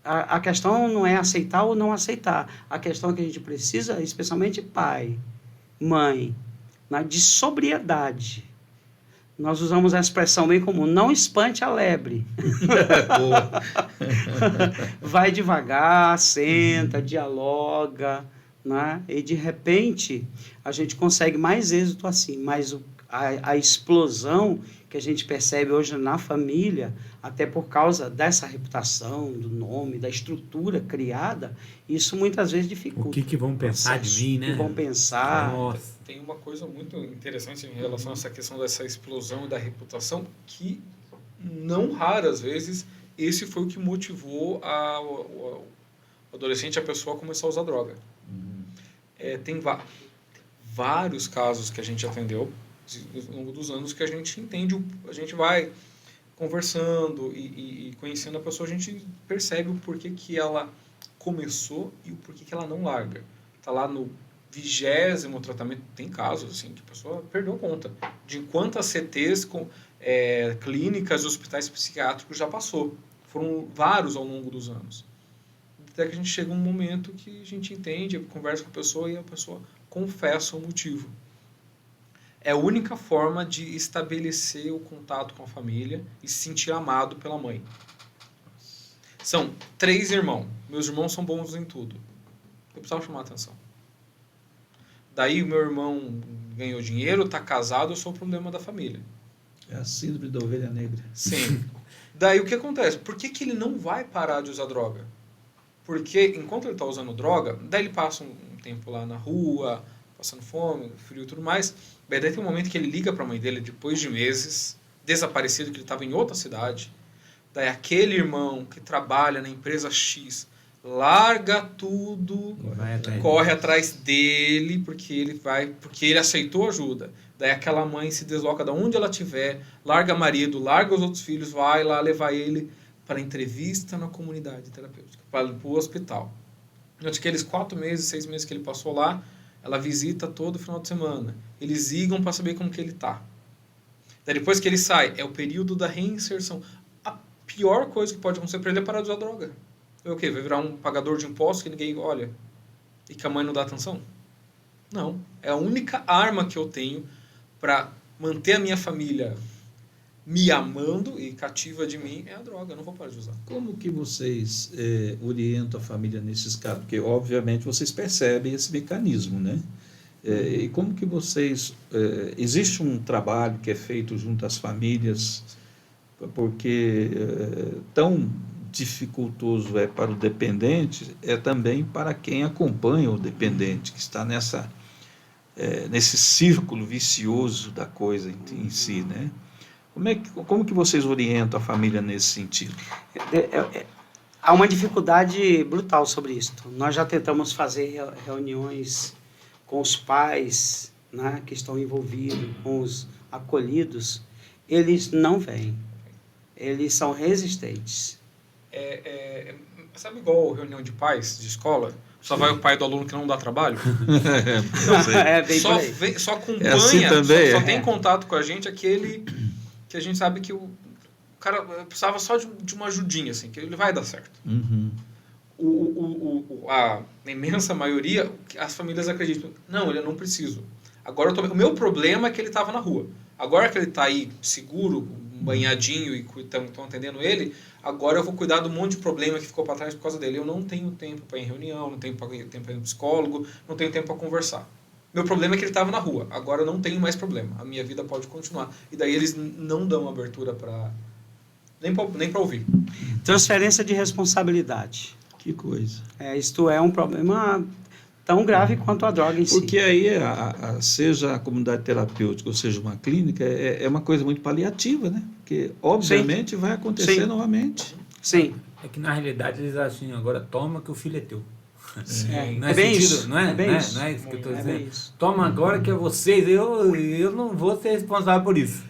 Speaker 2: A questão não é aceitar ou não aceitar. A questão que a gente precisa, especialmente pai, mãe, de sobriedade. Nós usamos a expressão bem comum: não espante a lebre. Vai devagar, senta, dialoga, né? E de repente a gente consegue mais êxito assim. Mas a explosão que a gente percebe hoje na família, até por causa dessa reputação, do nome, da estrutura criada, isso muitas vezes dificulta.
Speaker 3: O que vão pensar de mim, né?
Speaker 2: O que vão pensar.
Speaker 3: Nossa.
Speaker 4: Tem uma coisa muito interessante em relação a essa questão dessa explosão e da reputação, que não raras vezes esse foi o que motivou o adolescente, a pessoa, a começar a usar droga. Tem vários casos que a gente atendeu ao longo dos anos que a gente entende, a gente vai conversando e conhecendo a pessoa, a gente percebe o porquê que ela começou e o porquê que ela não larga. Está lá no 20º tratamento. Tem casos assim que a pessoa perdeu conta de quantas CTs, clínicas, hospitais psiquiátricos já passou. Foram vários ao longo dos anos. Até que a gente chega um momento que a gente entende, conversa com a pessoa e a pessoa confessa o motivo. É a única forma de estabelecer o contato com a família e se sentir amado pela mãe. São 3 irmãos. Meus irmãos são bons em tudo. Eu precisava chamar a atenção. Daí o meu irmão ganhou dinheiro, está casado, eu sou o problema da família.
Speaker 1: É a síndrome da ovelha negra.
Speaker 4: Sim. Daí o que acontece? Por que ele não vai parar de usar droga? Porque enquanto ele está usando droga, daí ele passa um tempo lá na rua, passando fome, frio e tudo mais. Daí tem um momento que ele liga para a mãe dele, depois de meses, desaparecido, que ele estava em outra cidade. Daí aquele irmão que trabalha na empresa X larga tudo, corre atrás dele, porque ele aceitou ajuda. Daí aquela mãe se desloca de onde ela estiver, larga marido, larga os outros filhos, vai lá levar ele para entrevista na comunidade terapêutica, para o hospital. Durante aqueles 4 meses, 6 meses que ele passou lá, ela visita todo final de semana. Eles ligam para saber como que ele está. Daí depois que ele sai, é o período da reinserção. A pior coisa que pode acontecer para ele é parar de usar droga. É o quê? Vai virar um pagador de impostos que ninguém olha? E que a mãe não dá atenção? Não. É a única arma que eu tenho para manter a minha família me amando e cativa de mim é a droga. Eu não vou parar de usar.
Speaker 1: Como que vocês orientam a família nesses casos? Porque, obviamente, vocês percebem esse mecanismo, né? E como que vocês... existe um trabalho que é feito junto às famílias, porque tão dificultoso é para o dependente, é também para quem acompanha o dependente, que está nesse círculo vicioso da coisa em si, né? Como que vocês orientam a família nesse sentido?
Speaker 2: Há uma dificuldade brutal sobre isso. Nós já tentamos fazer reuniões com os pais, né, que estão envolvidos, com os acolhidos. Eles não vêm. Eles são resistentes.
Speaker 4: Sabe igual reunião de pais de escola? Só vai o pai do aluno que não dá trabalho? Só acompanha,
Speaker 1: assim também,
Speaker 4: só tem contato com a gente aquele que a gente sabe que o cara precisava só de uma ajudinha, assim, que ele vai dar certo.
Speaker 1: Uhum.
Speaker 4: A imensa maioria, as famílias acreditam, não, ele não precisa. Agora, o meu problema é que ele estava na rua. Agora que ele está aí seguro, banhadinho e estão atendendo ele, agora eu vou cuidar do monte de problema que ficou para trás por causa dele. Eu não tenho tempo para ir em reunião, não tenho tempo para ir no psicólogo, não tenho tempo para conversar. Meu problema é que ele estava na rua. Agora eu não tenho mais problema. A minha vida pode continuar. E daí eles não dão abertura para... Nem para ouvir.
Speaker 2: Transferência de responsabilidade.
Speaker 1: Que coisa.
Speaker 2: Isto é um problema tão grave quanto a droga em si.
Speaker 1: Porque aí, seja a comunidade terapêutica ou seja uma clínica, é uma coisa muito paliativa, né? Porque, obviamente, vai acontecer novamente.
Speaker 2: Sim.
Speaker 3: É que, na realidade, eles acham assim, agora toma que o filho é teu. Não
Speaker 2: é bem
Speaker 3: sentido,
Speaker 2: isso.
Speaker 3: Não é isso que eu estou dizendo. Toma agora que é vocês, eu não vou ser responsável por isso.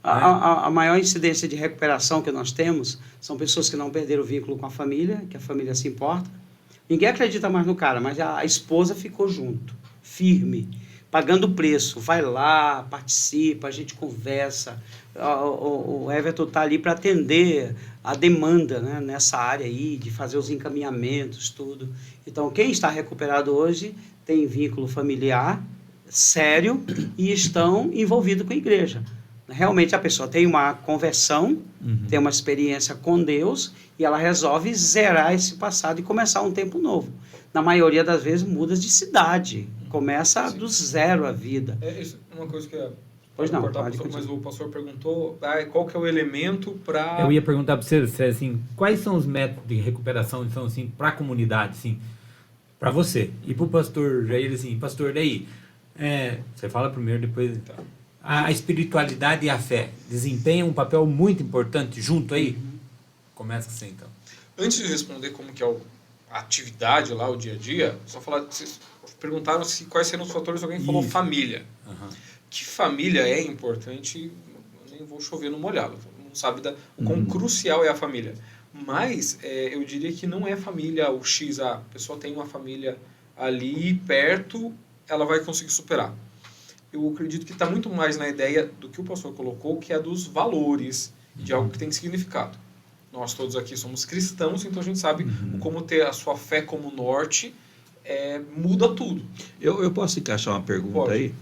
Speaker 2: A maior incidência de recuperação que nós temos são pessoas que não perderam o vínculo com a família, que a família se importa. Ninguém acredita mais no cara, mas a esposa ficou junto, firme, pagando o preço. Vai lá, participa, a gente conversa. O Everton está ali para atender a demanda, né, nessa área aí, de fazer os encaminhamentos, tudo. Então, quem está recuperado hoje tem vínculo familiar sério e estão envolvidos com a igreja. Realmente a pessoa tem uma conversão, tem uma experiência com Deus e ela resolve zerar esse passado e começar um tempo novo. Na maioria das vezes muda de cidade, começa do zero a vida.
Speaker 4: Isso é uma coisa que
Speaker 2: Pois não,
Speaker 4: mas o pastor perguntou qual que é o elemento para...
Speaker 3: Eu ia perguntar para você, assim, quais são os métodos de recuperação então, assim, para a comunidade, assim, para você e para o pastor Jair, assim, pastor, daí, você fala primeiro, depois... Tá. A espiritualidade e a fé desempenham um papel muito importante junto aí? Começa assim, então.
Speaker 4: Antes de responder como que é a atividade lá, o dia a dia, só falar, vocês perguntaram quais seriam os fatores, alguém falou família. Que família é importante, eu nem vou chover no molhado, não sabe o quão crucial é a família. Mas eu diria que não é família o X, a pessoa tem uma família ali perto, ela vai conseguir superar? Eu acredito que está muito mais na ideia do que o pastor colocou, que é dos valores, de algo que tem significado. Nós todos aqui somos cristãos, então a gente sabe como ter a sua fé como norte muda tudo.
Speaker 1: Eu posso encaixar uma pergunta
Speaker 4: Pode.
Speaker 1: aí?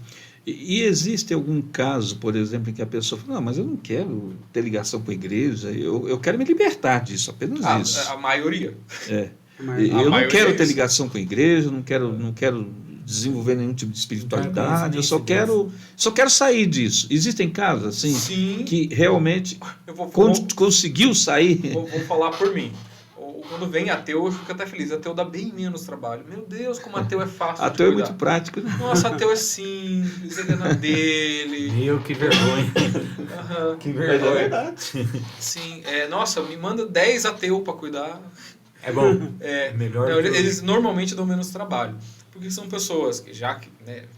Speaker 1: E existe algum caso, por exemplo, em que a pessoa fala, não, mas eu não quero ter ligação com a igreja, eu quero me libertar disso, apenas isso.
Speaker 4: A maioria.
Speaker 1: Eu não
Speaker 4: maioria
Speaker 1: quero
Speaker 4: é
Speaker 1: ter
Speaker 4: isso.
Speaker 1: ligação com a igreja, não quero desenvolver nenhum tipo de espiritualidade, eu só quero sair disso. Existem casos assim
Speaker 4: Sim.
Speaker 1: que realmente
Speaker 4: Eu vou
Speaker 1: conseguiu sair.
Speaker 4: Vou falar por mim. Quando vem ateu, eu fico até feliz. Ateu dá bem menos trabalho. Meu Deus, como ateu é fácil
Speaker 1: Ateu é
Speaker 4: de cuidar.
Speaker 1: muito prático, né?
Speaker 4: Nossa, ateu é simples, ele é na dele.
Speaker 3: Meu, que vergonha.
Speaker 4: Aham.
Speaker 3: Que
Speaker 1: Mas é
Speaker 3: vergonha.
Speaker 1: verdade.
Speaker 4: Sim, nossa, me manda 10 ateus para cuidar.
Speaker 3: É bom. Melhor
Speaker 4: Não,
Speaker 3: do que
Speaker 4: eles normalmente dão menos trabalho. Porque são pessoas que já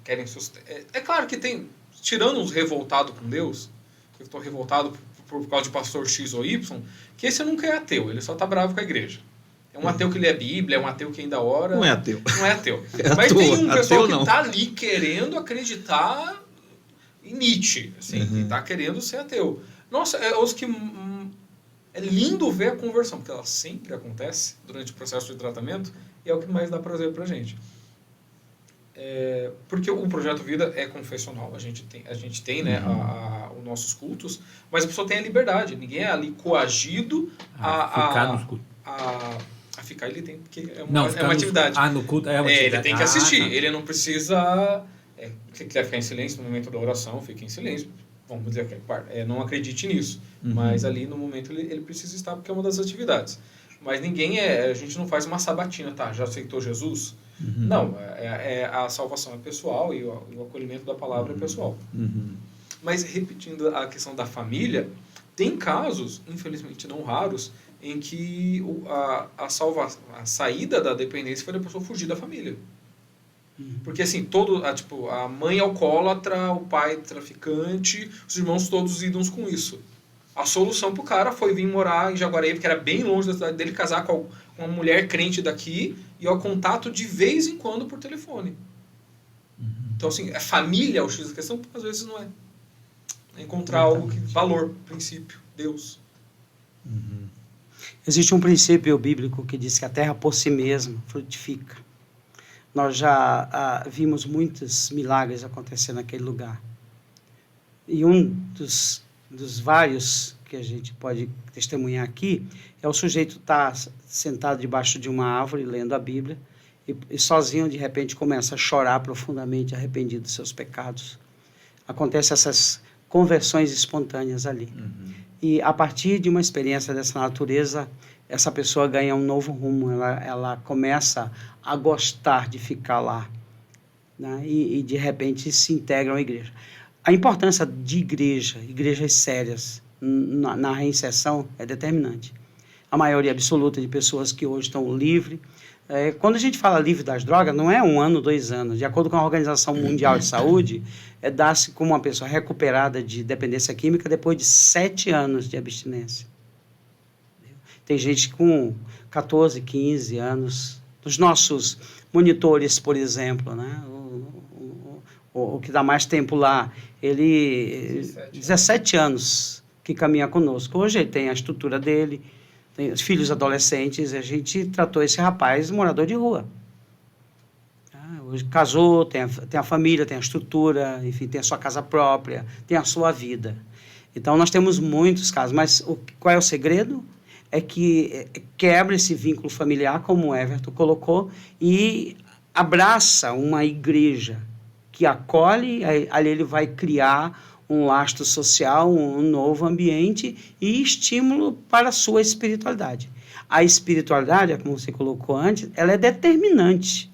Speaker 4: querem sustentar. É claro que tem, tirando os revoltados com Deus, eu estou revoltado por causa de pastor X ou Y, que esse nunca é ateu, ele só está bravo com a igreja. É um ateu que lê a Bíblia, é um ateu que ainda ora.
Speaker 1: Não é ateu.
Speaker 4: Não é ateu.
Speaker 1: É
Speaker 4: Mas
Speaker 1: ateu,
Speaker 4: tem um pessoal
Speaker 1: ateu
Speaker 4: que está ali querendo acreditar em Nietzsche, assim, que está querendo ser ateu. Nossa, os que... é lindo ver a conversão, porque ela sempre acontece durante o processo de tratamento e é o que mais dá prazer pra gente. Porque o Projeto Vida é confessional, a gente tem né, os nossos cultos, mas a pessoa tem a liberdade, ninguém é ali coagido
Speaker 3: ficar nos cultos.
Speaker 4: a ficar, ele tem, porque é
Speaker 3: Não,
Speaker 4: uma atividade.
Speaker 3: No culto é uma atividade.
Speaker 4: Ele tem que assistir,
Speaker 3: Tá.
Speaker 4: ele não precisa... se quiser ficar em silêncio no momento da oração, fique em silêncio. Vamos dizer que não acredite nisso, mas ali no momento ele precisa estar porque é uma das atividades. Mas a gente não faz uma sabatina, tá? Já aceitou Jesus? Não, a salvação é pessoal e o acolhimento da palavra é pessoal. Mas repetindo a questão da família, tem casos, infelizmente não raros, em que a saída da dependência foi da pessoa fugir da família. Porque assim, a mãe alcoólatra, o pai traficante, os irmãos todos idam com isso. A solução pro cara foi vir morar em Jaguareí, porque era bem longe da cidade dele, casar com uma mulher crente daqui e ao contato de vez em quando por telefone. Então assim, a família é o X da questão, às vezes não é. É encontrar algo que valor, princípio, Deus.
Speaker 2: Existe um princípio bíblico que diz que a terra por si mesma frutifica. Nós já vimos muitos milagres acontecer naquele lugar. E um dos vários que a gente pode testemunhar aqui é o sujeito estar sentado debaixo de uma árvore lendo a Bíblia e sozinho de repente começa a chorar profundamente arrependido dos seus pecados. Acontecem essas conversões espontâneas ali. E a partir de uma experiência dessa natureza, essa pessoa ganha um novo rumo, ela começa a gostar de ficar lá, né? E de repente se integram à igreja. A importância de igrejas sérias na reinserção é determinante. A maioria absoluta de pessoas que hoje estão livres, quando a gente fala livre das drogas, não é 1 ano, 2 anos. De acordo com a Organização Mundial de Saúde, dá-se como uma pessoa recuperada de dependência química depois de 7 anos de abstinência. Tem gente com 14, 15 anos. Os nossos monitores, por exemplo, né? O que dá mais tempo lá, ele 17 anos que caminha conosco. Hoje ele tem a estrutura dele, tem os filhos adolescentes, a gente tratou esse rapaz morador de rua. Hoje casou, tem a família, tem a estrutura, enfim, tem a sua casa própria, tem a sua vida. Então nós temos muitos casos, mas qual é o segredo? É que quebra esse vínculo familiar, como o Everton colocou, e abraça uma igreja que acolhe, ali ele vai criar um lastro social, um novo ambiente e estímulo para a sua espiritualidade. A espiritualidade, como você colocou antes, ela é determinante.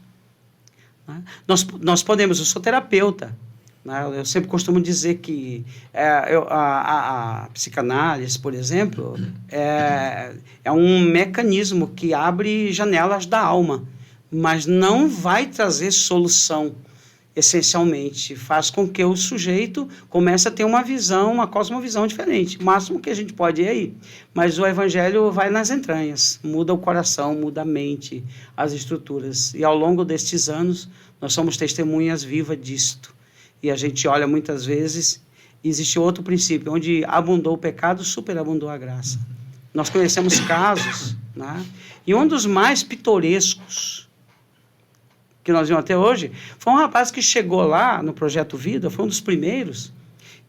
Speaker 2: Né? Nós podemos, eu sou terapeuta, né? Eu sempre costumo dizer que a psicanálise, por exemplo, é um mecanismo que abre janelas da alma, mas não vai trazer solução essencialmente, faz com que o sujeito comece a ter uma visão, uma cosmovisão diferente. O máximo que a gente pode ir aí. Mas o evangelho vai nas entranhas, muda o coração, muda a mente, as estruturas. E ao longo destes anos, nós somos testemunhas vivas disto. E a gente olha muitas vezes, existe outro princípio, onde abundou o pecado, superabundou a graça. Nós conhecemos casos, né? E um dos mais pitorescos que nós vimos até hoje, foi um rapaz que chegou lá no Projeto Vida, foi um dos primeiros,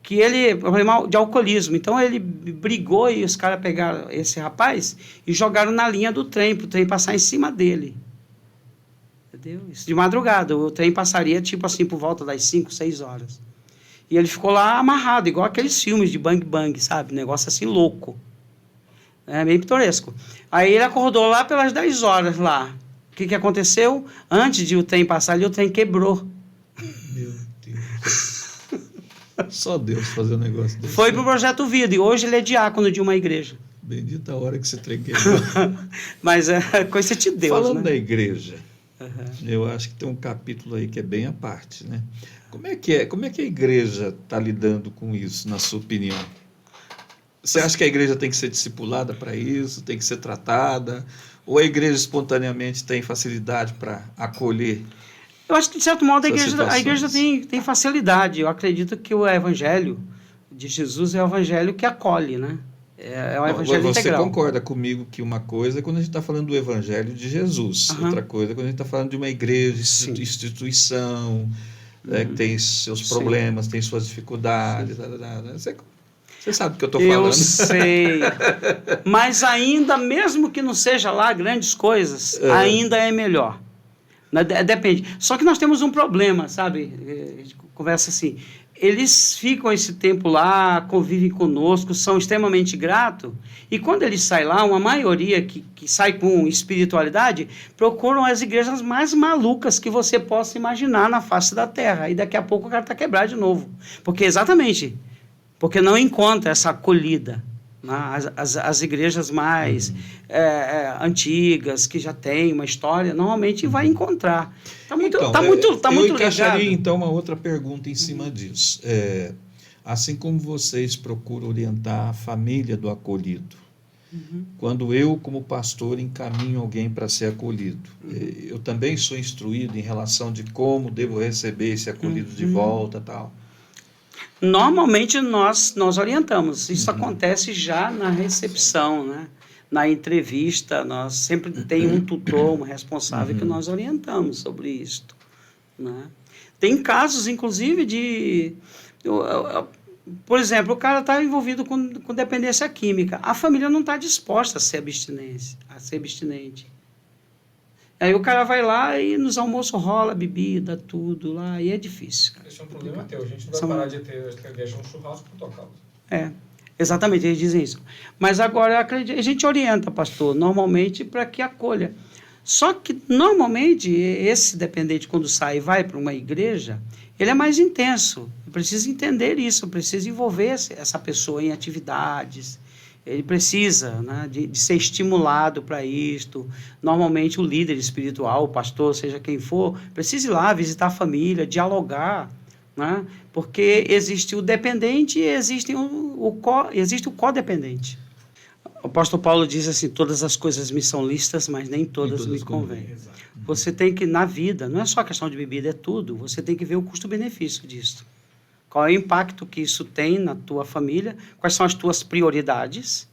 Speaker 2: que ele, problema de alcoolismo, então ele brigou e os caras pegaram esse rapaz e jogaram na linha do trem, para o trem passar em cima dele. Entendeu? Isso de madrugada, o trem passaria tipo assim por volta das 5, 6 horas. E ele ficou lá amarrado, igual aqueles filmes de bang bang, sabe? Negócio assim louco. É meio pitoresco. Aí ele acordou lá pelas 10 horas lá. O que aconteceu? Antes de o trem passar ali, o trem quebrou.
Speaker 1: Meu Deus. Só Deus fazer um negócio desse.
Speaker 2: Foi para o Projeto Vida e hoje ele é diácono de uma igreja.
Speaker 1: Bendita a hora que esse trem quebrou.
Speaker 2: Mas é coisa de Deus,
Speaker 1: Falando
Speaker 2: né?
Speaker 1: da igreja, eu acho que tem um capítulo aí que é bem à parte, né? Como é que a igreja está lidando com isso, na sua opinião? Você acha que a igreja tem que ser discipulada para isso, tem que ser tratada? Ou a igreja espontaneamente tem facilidade para acolher?
Speaker 2: Eu acho que, de certo modo, a igreja tem facilidade. Eu acredito que o evangelho de Jesus é o evangelho que acolhe, né? É o evangelho integral.
Speaker 1: Você concorda comigo que uma coisa é quando a gente está falando do evangelho de Jesus, outra coisa é quando a gente está falando de uma igreja, instituição, que tem seus problemas, tem suas dificuldades. Você sabe do que eu estou falando.
Speaker 2: Eu sei. Mas ainda, mesmo que não seja lá grandes coisas, ainda é melhor. Depende. Só que nós temos um problema, sabe? A gente conversa assim. Eles ficam esse tempo lá, convivem conosco, são extremamente gratos. E quando eles saem lá, uma maioria que sai com espiritualidade, procuram as igrejas mais malucas que você possa imaginar na face da terra. E daqui a pouco o cara está quebrado de novo. Porque não encontra essa acolhida. Né? As igrejas mais antigas, que já têm uma história, normalmente vai encontrar. Está muito
Speaker 1: eu encaixaria, então, uma outra pergunta em cima disso. Assim como vocês procuram orientar a família do acolhido, quando eu, como pastor, encaminho alguém para ser acolhido, eu também sou instruído em relação de como devo receber esse acolhido de volta, tal.
Speaker 2: Normalmente nós orientamos. Isso acontece já na recepção, né? Na entrevista, nós sempre tem um tutor, um responsável que nós orientamos sobre isto, né? Tem casos, inclusive, por exemplo, o cara está envolvido com dependência química. A família não está disposta a ser abstinente. Aí o cara vai lá e nos almoços rola bebida, tudo lá, e é difícil. Cara.
Speaker 4: Esse é um problema teu. A gente não vai parar de ter a igreja um churrasco por tua causa.
Speaker 2: Exatamente, eles dizem isso. Mas agora a gente orienta, pastor, normalmente para que acolha. Só que, normalmente, esse dependente, quando sai e vai para uma igreja, ele é mais intenso. Precisa entender isso, precisa envolver essa pessoa em atividades. Ele precisa, né, de ser estimulado para isto. Normalmente, o líder espiritual, o pastor, seja quem for, precisa ir lá visitar a família, dialogar, né? Porque existe o dependente e existe o codependente. O apóstolo Paulo diz assim: todas as coisas me são lícitas, mas nem todas me convêm. Você tem que, na vida, não é só questão de bebida, é tudo. Você tem que ver o custo-benefício disso. Qual é o impacto que isso tem na tua família? Quais são as tuas prioridades?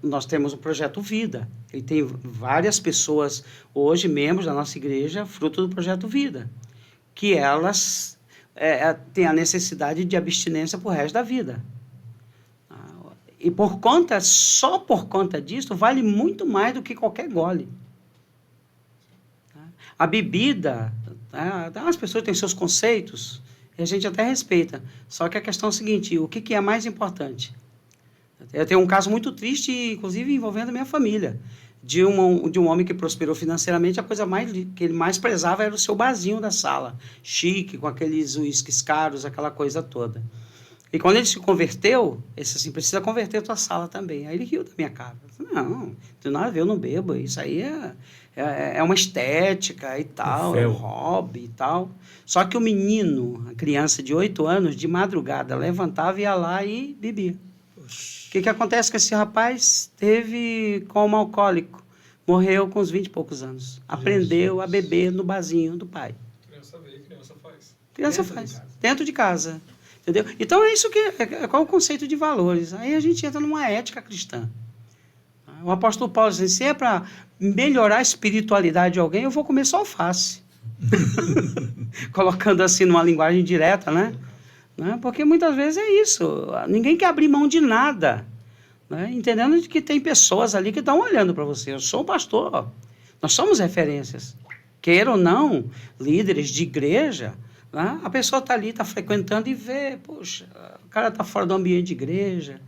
Speaker 2: Nós temos o Projeto Vida. Ele tem várias pessoas hoje, membros da nossa igreja, fruto do Projeto Vida, que elas têm a necessidade de abstinência para o resto da vida. E só por conta disso, vale muito mais do que qualquer gole. A bebida, as pessoas têm seus conceitos, e a gente até respeita. Só que a questão é a seguinte: o que é mais importante? Eu tenho um caso muito triste, inclusive envolvendo a minha família, de um homem que prosperou financeiramente. A coisa que ele mais prezava era o seu barzinho da sala, chique, com aqueles uísques caros, aquela coisa toda. E quando ele se converteu, ele disse assim, precisa converter a tua sala também. Aí ele riu da minha cara. Eu falei, não tem nada a ver, eu não bebo. Isso aí é uma estética e tal, é um hobby e tal. Só que o menino, a criança de 8 anos, de madrugada, levantava, ia lá e bebia. O que acontece com esse rapaz? Teve coma alcoólico. Morreu com uns 20 e poucos anos. Aprendeu a beber no barzinho do pai.
Speaker 4: Criança vê, criança faz.
Speaker 2: Criança faz. Dentro de casa. Entendeu? Então é isso que qual é o conceito de valores. Aí a gente entra numa ética cristã. O apóstolo Paulo diz, se é para melhorar a espiritualidade de alguém, eu vou comer só alface. Colocando assim numa linguagem direta, né? Porque muitas vezes é isso. Ninguém quer abrir mão de nada. Né? Entendendo que tem pessoas ali que estão olhando para você. Eu sou um pastor. Nós somos referências. Queira ou não, líderes de igreja, né? A pessoa está ali, está frequentando e vê, poxa, o cara está fora do ambiente de igreja,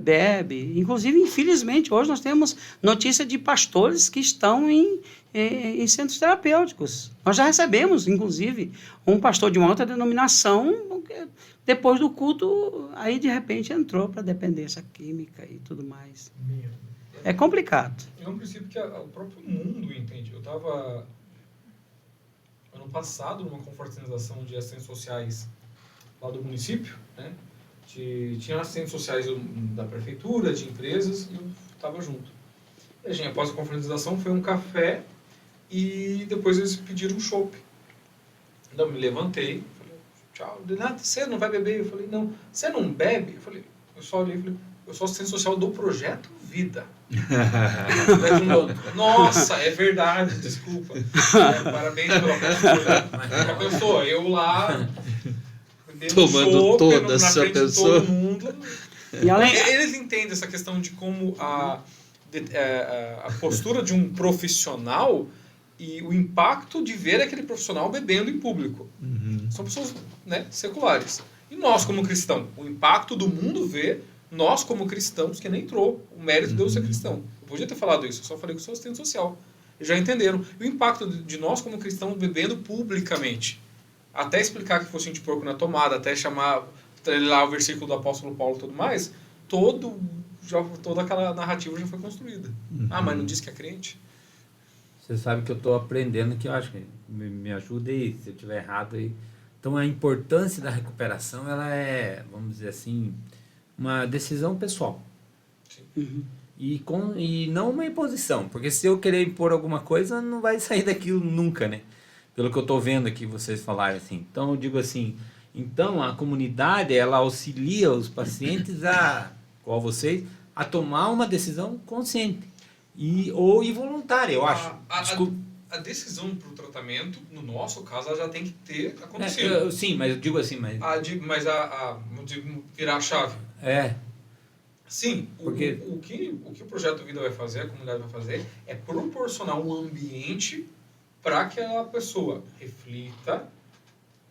Speaker 2: bebe. Inclusive, infelizmente, hoje nós temos notícia de pastores que estão em centros terapêuticos. Nós já recebemos, inclusive, um pastor de uma outra denominação, depois do culto, aí de repente entrou para dependência química e tudo mais. É complicado.
Speaker 4: É um princípio que o próprio mundo entende. Eu estava, ano passado, numa confraternização de assistentes sociais lá do município, né? Tinha assistentes sociais da prefeitura, de empresas, e eu estava junto. E a gente, após a confraternização, foi um café e depois eles pediram um chopp. Então, eu me levantei, falei, tchau. Você não vai beber? Eu falei, não. Você não bebe? Eu só olhei e falei, eu sou assistente social do Projeto Vida. Nossa, é verdade, desculpa. Parabéns pela postura. Já pensou, eu lá...
Speaker 1: tomando toda essa pessoa.
Speaker 4: Todo mundo.
Speaker 2: E além...
Speaker 4: Eles entendem essa questão de como a postura de um profissional e o impacto de ver aquele profissional bebendo em público.
Speaker 1: Uhum.
Speaker 4: São pessoas, né, seculares. E nós, como cristãos, o impacto do mundo ver, nós, como cristãos, que nem entrou o mérito de eu ser cristão. Eu podia ter falado isso, eu só falei que eu sou assistente social. Eles já entenderam. E o impacto de nós, como cristãos, bebendo publicamente. Até explicar que fosse de porco na tomada, até chamar lá o versículo do apóstolo Paulo e tudo mais, toda aquela narrativa já foi construída.
Speaker 1: Uhum.
Speaker 4: Ah, mas não diz que é crente?
Speaker 3: Você sabe que eu estou aprendendo, que eu acho que me ajuda aí, se eu estiver errado aí. Então, a importância da recuperação, ela é, vamos dizer assim, uma decisão pessoal.
Speaker 2: Uhum.
Speaker 3: E não uma imposição, porque se eu querer impor alguma coisa, não vai sair daquilo nunca, né? Pelo que eu estou vendo aqui vocês falarem assim. Então, eu digo assim, então a comunidade, ela auxilia os pacientes, igual vocês, a tomar uma decisão consciente ou involuntária, eu acho.
Speaker 4: A decisão para o tratamento, no nosso caso, ela já tem que ter acontecido.
Speaker 3: Sim, mas eu digo assim,
Speaker 4: virar a chave.
Speaker 3: É.
Speaker 4: Sim,
Speaker 3: porque...
Speaker 4: o que o Projeto Vida vai fazer, a comunidade vai fazer, é proporcionar um ambiente para que a pessoa reflita,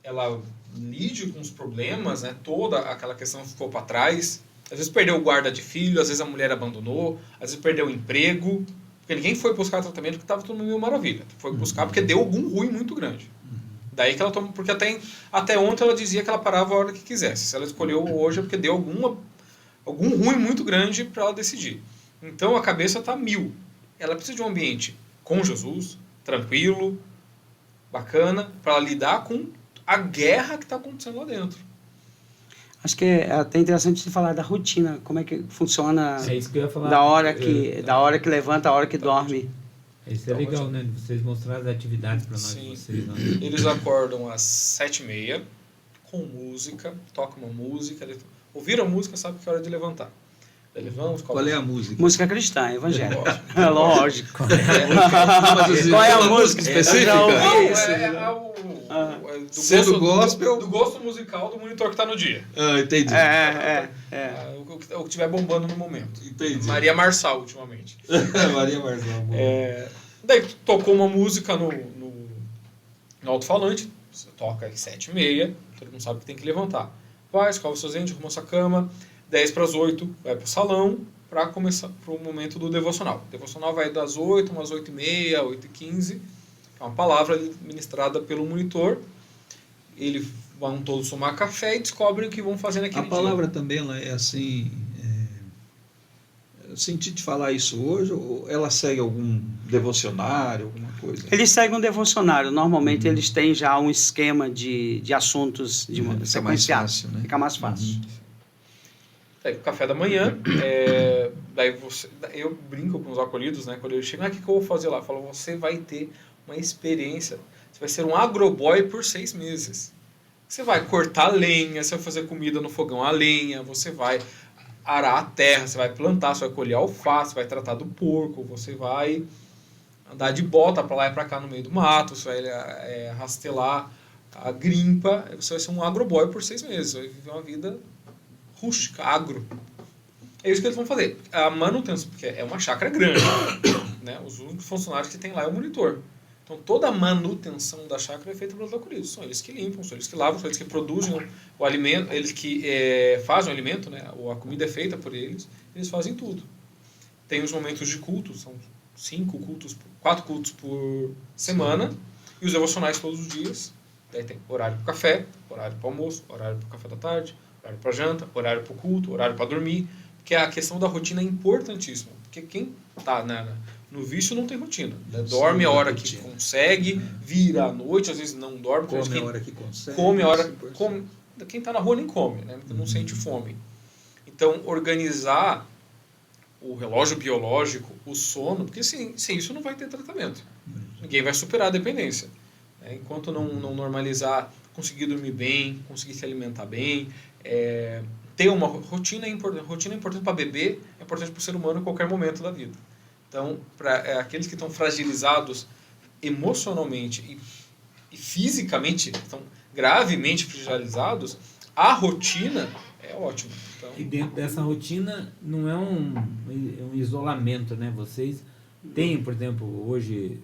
Speaker 4: ela lide com os problemas, né? Toda aquela questão ficou para trás. Às vezes perdeu o guarda de filho, às vezes a mulher abandonou, às vezes perdeu o emprego, porque ninguém foi buscar tratamento porque estava tudo mil maravilha. Foi buscar porque deu algum ruim muito grande. Daí que ela toma, porque até ontem ela dizia que ela parava a hora que quisesse. Se ela escolheu hoje é porque deu algum ruim muito grande para ela decidir. Então a cabeça está 1000. Ela precisa de um ambiente com Jesus, tranquilo, bacana, para lidar com a guerra que está acontecendo lá dentro.
Speaker 2: Acho que é até interessante você falar da rotina, como é que funciona.
Speaker 3: É isso que eu ia falar.
Speaker 2: Da hora que levanta, a hora que dorme.
Speaker 3: Isso é legal, né? Vocês mostrarem as atividades para nós.
Speaker 4: Sim.
Speaker 3: Vocês, né?
Speaker 4: Eles acordam às 7h30, com música, tocam uma música. Ouviram a música, sabe que é hora de levantar. Daí vamos,
Speaker 1: Qual é a música?
Speaker 2: Música cristã, evangélica. É lógico.
Speaker 1: Qual é a música específica?
Speaker 4: Do gospel. Do gosto musical do monitor que está no dia.
Speaker 1: Ah, entendi.
Speaker 4: O que estiver bombando no momento.
Speaker 1: Entendi.
Speaker 4: Muria Marçal, ultimamente.
Speaker 1: Muria Marçal.
Speaker 4: Daí tocou uma música no alto-falante, você toca às 7h30, todo mundo sabe que tem que levantar. Vai, escova seus dentes, arruma sua cama, 7:50, vai pro salão para começar pro momento do devocional. O devocional vai das 8, umas 8h30, 8h15. É uma palavra ministrada pelo monitor. Ele vão todos tomar café e descobrem o que vão fazer naquele
Speaker 1: A
Speaker 4: dia.
Speaker 1: palavra também ela é assim, eu senti de falar isso hoje, ou ela segue algum devocionário, alguma coisa?
Speaker 2: Eles seguem um devocionário. Normalmente eles têm já um esquema de assuntos de
Speaker 1: Fica mais
Speaker 2: sequenciados.
Speaker 1: fácil, né?
Speaker 2: Fica mais fácil.
Speaker 4: Daí, café da manhã, eu brinco com os acolhidos, né? Quando eu chego, o que eu vou fazer lá? Eu falo, você vai ter uma experiência, você vai ser um agroboy por 6 meses. Você vai cortar lenha, você vai fazer comida no fogão a lenha, você vai arar a terra, você vai plantar, você vai colher alface, você vai tratar do porco, você vai andar de bota para lá e para cá no meio do mato, você vai rastelar a grimpa, você vai ser um agroboy por 6 meses, você vai viver uma vida rústica, agro. É isso que eles vão fazer. A manutenção, porque é uma chácara grande, né? Os únicos funcionários que tem lá é o monitor. Então, toda a manutenção da chácara é feita pelos acolhidos. São eles que limpam, são eles que lavam, são eles que produzem o alimento, eles que fazem o alimento, né? A comida é feita por eles, eles fazem tudo. Tem os momentos de culto, são 4 cultos por semana, e os devocionais todos os dias. Daí tem horário para o café, horário para o almoço, horário para o café da tarde, horário para janta, horário para o culto, horário para dormir, porque a questão da rotina é importantíssima. Porque quem está no vício não tem rotina. Né? Dorme a hora que consegue, vira à noite, às vezes não dorme.
Speaker 1: Come a hora que consegue.
Speaker 4: Come a hora... Quem está na rua nem come, né? Porque não sente fome. Então, organizar o relógio biológico, o sono, porque sem isso não vai ter tratamento. Ninguém vai superar a dependência. Né? Enquanto não normalizar, conseguir dormir bem, conseguir se alimentar bem, ter uma rotina é importante para bebê, é importante para o ser humano em qualquer momento da vida. Então, para aqueles que estão fragilizados emocionalmente e fisicamente, estão gravemente fragilizados, a rotina é ótima. Então,
Speaker 3: e dentro dessa rotina não é um isolamento, né? Vocês têm, por exemplo, hoje,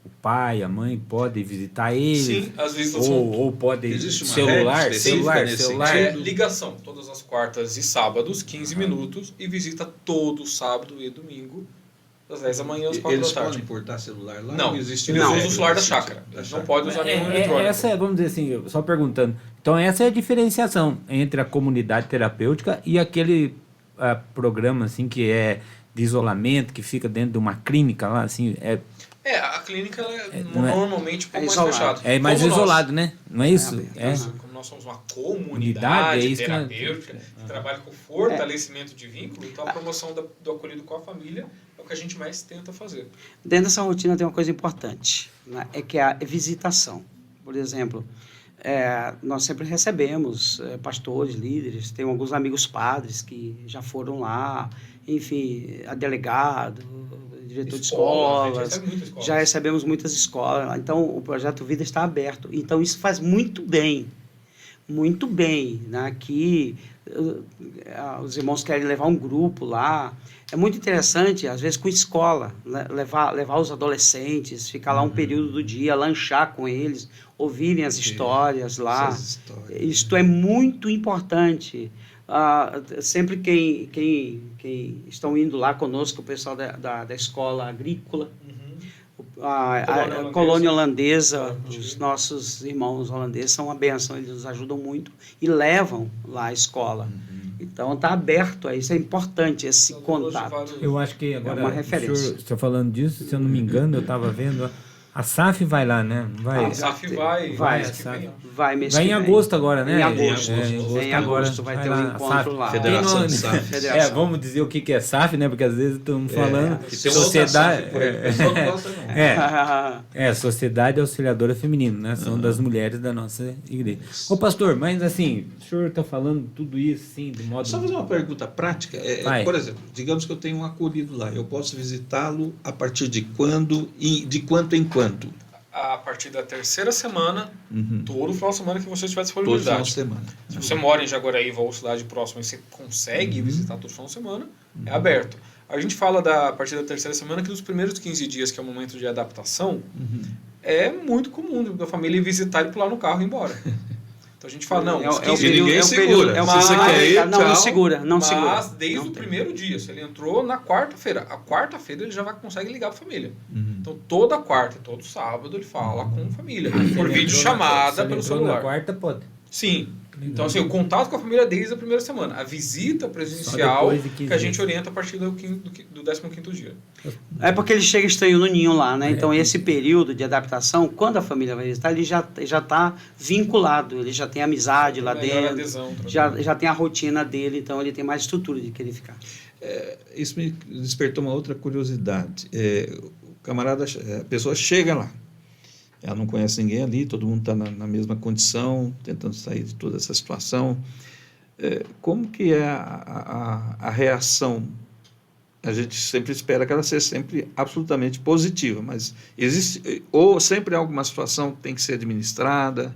Speaker 3: o pai, a mãe podem visitar eles.
Speaker 4: Sim, às vezes
Speaker 3: ou pode
Speaker 1: existe uma
Speaker 3: celular,
Speaker 1: rede específica nesse sentido?
Speaker 4: ligação, todas as quartas e sábados, 15 minutos, e visita todo sábado e domingo, das 10 da manhã às 4
Speaker 1: Eles
Speaker 4: da tarde.
Speaker 1: podem portar celular lá?
Speaker 4: Não,
Speaker 1: Eles
Speaker 4: usam o celular da chácara. Eles não podem usar nenhum eletrônico.
Speaker 3: Essa vamos dizer assim, só perguntando. Então, essa é a diferenciação entre a comunidade terapêutica e aquele programa assim, que é de isolamento, que fica dentro de uma clínica lá, assim,
Speaker 4: a clínica normalmente um pouco mais
Speaker 2: isolado.
Speaker 4: fechada.
Speaker 3: É mais
Speaker 4: Como
Speaker 3: isolado, né? Não é isso?
Speaker 4: Como nós somos uma
Speaker 3: Unidade,
Speaker 4: comunidade
Speaker 3: é isso
Speaker 4: terapêutica que trabalha com fortalecimento de vínculo, então a promoção do acolhido com a família é o que a gente mais tenta fazer.
Speaker 2: Dentro dessa rotina tem uma coisa importante, né? É que é a visitação. Por exemplo, nós sempre recebemos pastores, líderes, tem alguns amigos padres que já foram lá, enfim, a delegado, diretor de escolas, já recebemos muitas escolas lá. Então, o Projeto Vida está aberto. Então, isso faz muito bem, né? Que os irmãos querem levar um grupo lá. É muito interessante, às vezes com escola, né? levar os adolescentes, ficar lá um período do dia, lanchar com eles, ouvirem as histórias lá. Isto é muito importante. Sempre quem estão indo lá conosco, o pessoal da escola agrícola, a colônia holandesa, os nossos irmãos holandeses são uma benção, eles nos ajudam muito e levam lá a escola. Então está aberto a isso, é importante esse contato.
Speaker 3: Eu acho que agora,
Speaker 2: uma referência.
Speaker 3: o senhor falando disso, se eu não me engano, eu estava vendo, a SAF vai lá, né? Vai.
Speaker 4: A SAF vai
Speaker 2: mês
Speaker 3: Vai
Speaker 2: que
Speaker 3: em
Speaker 2: vem.
Speaker 3: agosto agora, né?
Speaker 2: Em agosto.
Speaker 3: Em
Speaker 2: agosto vai ter um encontro lá.
Speaker 1: Federação de SAF.
Speaker 3: Vamos dizer o que é SAF, né? Porque às vezes estamos falando
Speaker 1: sociedade.
Speaker 3: Sociedade Auxiliadora Feminina, né? São das mulheres da nossa igreja. Ô pastor, mas assim, o senhor está falando tudo isso, assim, de modo...
Speaker 1: Só fazer uma pergunta prática. Por exemplo, digamos que eu tenho um acolhido lá, eu posso visitá-lo a partir de quando e de quanto em quanto?
Speaker 4: A partir da 3ª semana, todo final de semana que você tiver
Speaker 1: Todo
Speaker 4: disponibilidade.
Speaker 1: final de semana.
Speaker 4: Se você mora em Jaguaraíva ou cidade próxima e você consegue visitar todo final de semana, é aberto. A gente fala a partir da 3ª semana que nos primeiros 15 dias, que é o momento de adaptação, é muito comum da família visitar e pular no carro e ir embora. Então a gente fala, não, os 15
Speaker 1: período, ninguém segura.
Speaker 2: É o
Speaker 1: Se você quer ir,
Speaker 2: não,
Speaker 1: tchau.
Speaker 2: não segura, não segura.
Speaker 4: Mas desde o primeiro dia, se ele entrou na quarta-feira, a quarta-feira ele já consegue ligar para a família. Então toda quarta e todo sábado ele fala com a família, por videochamada pelo celular.
Speaker 3: Na quarta, pode.
Speaker 4: Sim. Então, assim, o contato com a família desde a primeira semana. A visita presencial que a gente orienta a partir do 15º dia.
Speaker 2: É porque ele chega estranho no ninho lá, né? Então, esse período de adaptação, quando a família vai visitar, ele já está vinculado, ele já tem amizade lá dentro,
Speaker 4: adesão,
Speaker 2: já tem a rotina dele, então ele tem mais estrutura de querer ficar.
Speaker 1: Isso me despertou uma outra curiosidade. A pessoa chega lá, ela não conhece ninguém ali, todo mundo está na mesma condição, tentando sair de toda essa situação. Como que é a reação? A gente sempre espera que ela seja sempre absolutamente positiva, mas existe, ou sempre alguma situação que tem que ser administrada?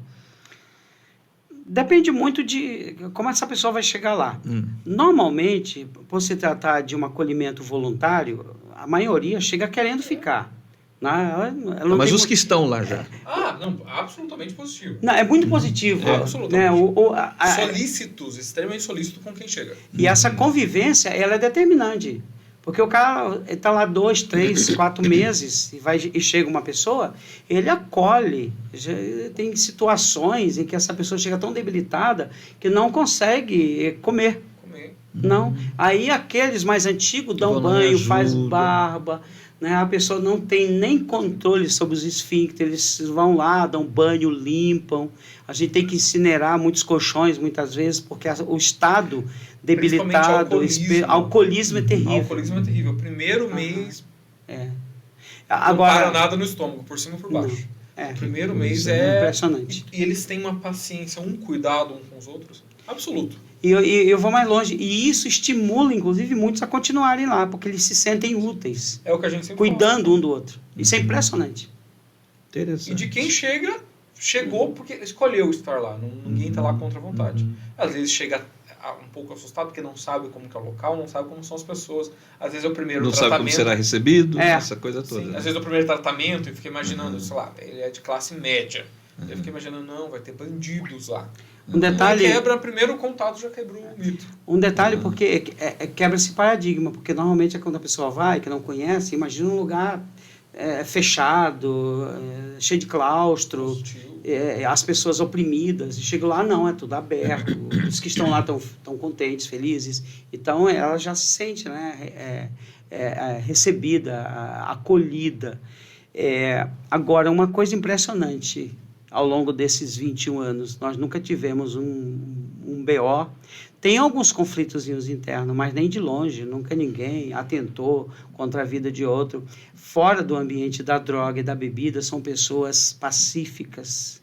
Speaker 2: Depende muito de como essa pessoa vai chegar lá. Normalmente, por se tratar de um acolhimento voluntário, a maioria chega querendo ficar.
Speaker 1: Mas os que estão lá já?
Speaker 4: Não, absolutamente positivo.
Speaker 2: Não, é muito positivo.
Speaker 4: Absolutamente.
Speaker 2: Né?
Speaker 4: Solícitos, extremamente solícito com quem chega.
Speaker 2: E essa convivência, ela é determinante. Porque o cara está lá 2, 3, 4 meses e chega uma pessoa, ele acolhe. Tem situações em que essa pessoa chega tão debilitada que não consegue comer. Não. Aí aqueles mais antigos dão banho, faz barba. Né? A pessoa não tem nem controle sobre os esfíncteres, eles vão lá, dão banho, limpam. A gente tem que incinerar muitos colchões, muitas vezes, porque o estado debilitado, alcoolismo é terrível.
Speaker 4: Alcoolismo é terrível. O primeiro mês
Speaker 2: Agora,
Speaker 4: não para nada no estômago, por cima e por baixo. O primeiro mês é
Speaker 2: impressionante.
Speaker 4: E eles têm uma paciência, um cuidado uns com os outros, absoluto.
Speaker 2: E eu vou mais longe. E isso estimula, inclusive, muitos a continuarem lá, porque eles se sentem úteis.
Speaker 4: É o que a gente sempre
Speaker 2: cuidando
Speaker 4: fala.
Speaker 2: Um do outro. Isso é impressionante.
Speaker 4: Interessante. E de quem chegou porque escolheu estar lá. Ninguém está lá contra a vontade. Às vezes chega um pouco assustado porque não sabe como que é o local, não sabe como são as pessoas. Às vezes é o primeiro
Speaker 1: não
Speaker 4: tratamento.
Speaker 1: Não sabe como será recebido, essa coisa toda.
Speaker 4: Sim, às vezes é o primeiro tratamento e fica imaginando, sei lá, ele é de classe média. Eu fiquei imaginando, não, vai ter bandidos lá.
Speaker 2: Um detalhe,
Speaker 4: primeiro o contato já quebrou o mito.
Speaker 2: Um detalhe, porque quebra esse paradigma, porque normalmente é quando a pessoa vai, que não conhece, imagina um lugar fechado, cheio de claustro, as pessoas oprimidas, e chega lá, não, é tudo aberto, os que estão lá estão contentes, felizes, então ela já se sente, né, recebida, acolhida. Agora, uma coisa impressionante, ao longo desses 21 anos, nós nunca tivemos um BO. Tem alguns conflitos internos, mas nem de longe, nunca ninguém atentou contra a vida de outro. Fora do ambiente da droga e da bebida, são pessoas pacíficas,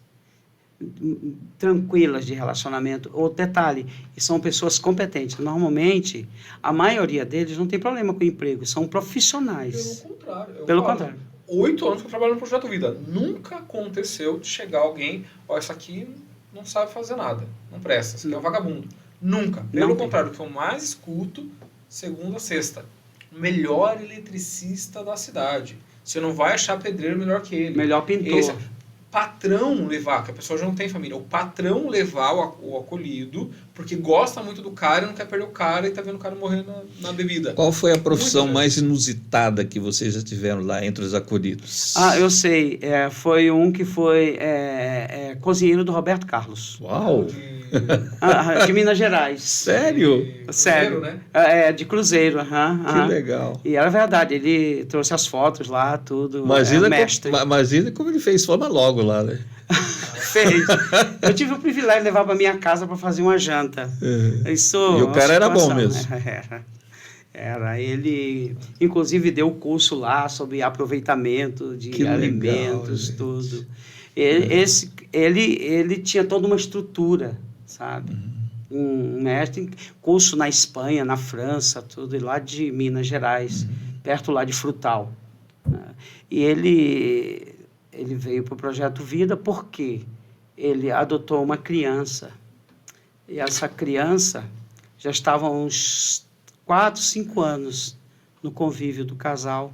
Speaker 2: tranquilas de relacionamento. Outro detalhe, são pessoas competentes. Normalmente, a maioria deles não tem problema com o emprego, são profissionais.
Speaker 4: Pelo contrário. 8 anos que eu trabalho no Projeto Vida. Nunca aconteceu de chegar alguém, essa aqui não sabe fazer nada, não presta, esse aqui é um vagabundo. Nunca. Pelo contrário, o que eu mais escuto, segunda a sexta, o melhor eletricista da cidade. Você não vai achar pedreiro melhor que ele.
Speaker 2: Melhor pintor.
Speaker 4: Patrão levar, que a pessoa já não tem família, o patrão levar o acolhido, porque gosta muito do cara e não quer perder o cara e tá vendo o cara morrer na bebida.
Speaker 1: Qual foi a profissão mais inusitada que vocês já tiveram lá entre os acolhidos?
Speaker 2: Eu sei. Foi um que foi cozinheiro do Roberto Carlos.
Speaker 1: Uau!
Speaker 2: De Minas Gerais.
Speaker 1: Sério?
Speaker 2: Sério.
Speaker 4: Cruzeiro, né?
Speaker 2: De cruzeiro.
Speaker 1: Que legal.
Speaker 2: E era verdade, ele trouxe as fotos lá, tudo.
Speaker 1: Imagina como ele fez fama logo lá, né?
Speaker 2: Fez. Eu tive o privilégio de levar para minha casa para fazer uma janta.
Speaker 1: E o cara era bom mesmo.
Speaker 2: Era. Ele, inclusive, deu curso lá sobre aproveitamento de alimentos, tudo. Ele tinha toda uma estrutura, sabe? Um mestre, curso na Espanha, na França, tudo, e lá de Minas Gerais, perto lá de Frutal. E ele veio para o Projeto Vida porque ele adotou uma criança. E essa criança já estava há uns 4, 5 anos no convívio do casal.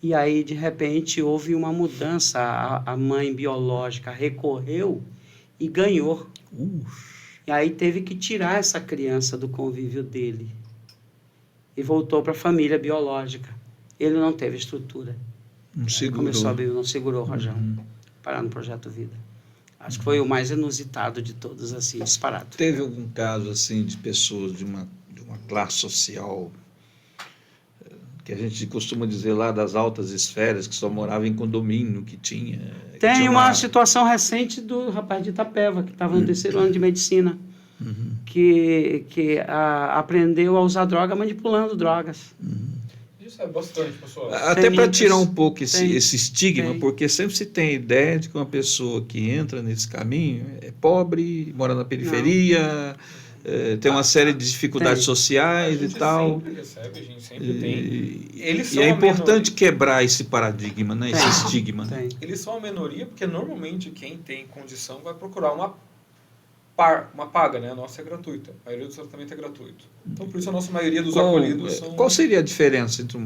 Speaker 2: E aí, de repente, houve uma mudança. A mãe biológica recorreu e ganhou. E aí teve que tirar essa criança do convívio dele e voltou para a família biológica. Ele não teve estrutura.
Speaker 1: Não segurou.
Speaker 2: Começou a abrir, não segurou o rojão. Parar no Projeto Vida. Acho que foi o mais inusitado de todos, assim, disparado.
Speaker 1: Teve algum caso assim de pessoas de uma classe social que a gente costuma dizer lá das altas esferas, que só morava em condomínio, que tinha...
Speaker 2: Tem uma situação recente do rapaz de Itapeva, que estava no terceiro ano de medicina, que aprendeu a usar droga manipulando drogas.
Speaker 4: Isso é bastante, pessoal.
Speaker 1: Até para tirar um pouco esse estigma,
Speaker 2: tem.
Speaker 1: porque sempre se tem a ideia de que uma pessoa que entra nesse caminho é pobre, mora na periferia, tem uma série de dificuldades sociais e tal.
Speaker 4: Sempre recebe, a gente sempre tem.
Speaker 1: E é importante quebrar esse paradigma, né? Esse estigma.
Speaker 2: Tem.
Speaker 4: Eles são a minoria porque normalmente quem tem condição vai procurar uma paga, né? A nossa é gratuita. A maioria do tratamento é gratuito. Então, por isso a nossa maioria dos acolhidos são...
Speaker 1: Qual seria a diferença entre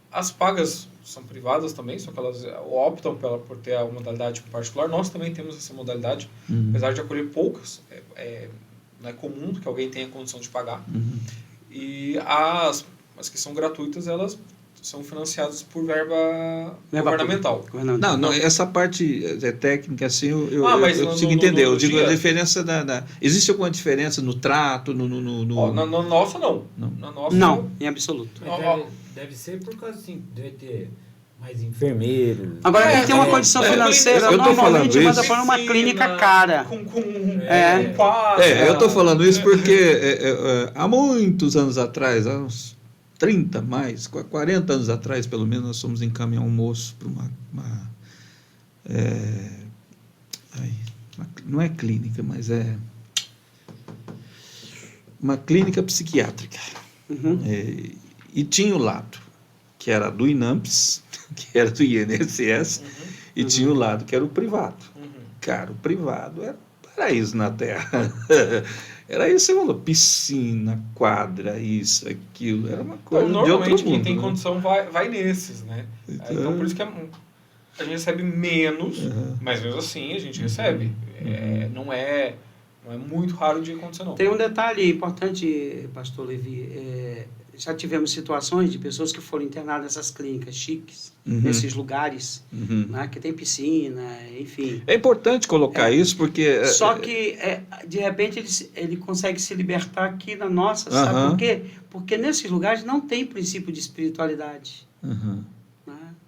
Speaker 4: As pagas são privadas também, só que elas optam por ter a modalidade particular. Nós também temos essa modalidade, apesar de acolher poucas. Não é comum que alguém tenha condição de pagar. E as que são gratuitas, elas são financiadas por verba governamental.
Speaker 1: Não, essa parte é técnica, assim, eu consigo
Speaker 4: No
Speaker 1: entender. Eu digo
Speaker 4: dia...
Speaker 1: a diferença Existe alguma diferença no trato,
Speaker 4: Na nossa, não. Na nossa,
Speaker 2: não, em absoluto.
Speaker 3: Mas deve ser por causa, assim, deve ter mais enfermeiros.
Speaker 2: Agora, quem tem uma condição financeira, normalmente manda para uma clínica cara.
Speaker 4: Com quadro.
Speaker 1: Eu estou falando isso porque há muitos anos atrás, há uns 30 mais, 40 anos atrás, pelo menos, nós fomos encaminhar um moço para não é clínica, mas é uma clínica psiquiátrica. E tinha o lado que era do INAMPS, que era do INSS, e tinha o lado que era o privado. Cara, o privado era paraíso na Terra. Era isso, você falou, piscina, quadra, isso, aquilo, era uma coisa de outro mundo.
Speaker 4: Normalmente quem tem condição vai nesses, né? Então por isso que a gente recebe menos, mas mesmo assim a gente recebe. Não é muito raro de acontecer, não.
Speaker 2: Tem um detalhe importante, pastor Levi, já tivemos situações de pessoas que foram internadas nessas clínicas chiques, nesses lugares, né, que tem piscina, enfim.
Speaker 1: É importante colocar isso, porque...
Speaker 2: Só que, de repente, ele consegue se libertar aqui na nossa, sabe por quê? Porque nesses lugares não tem princípio de espiritualidade. Né?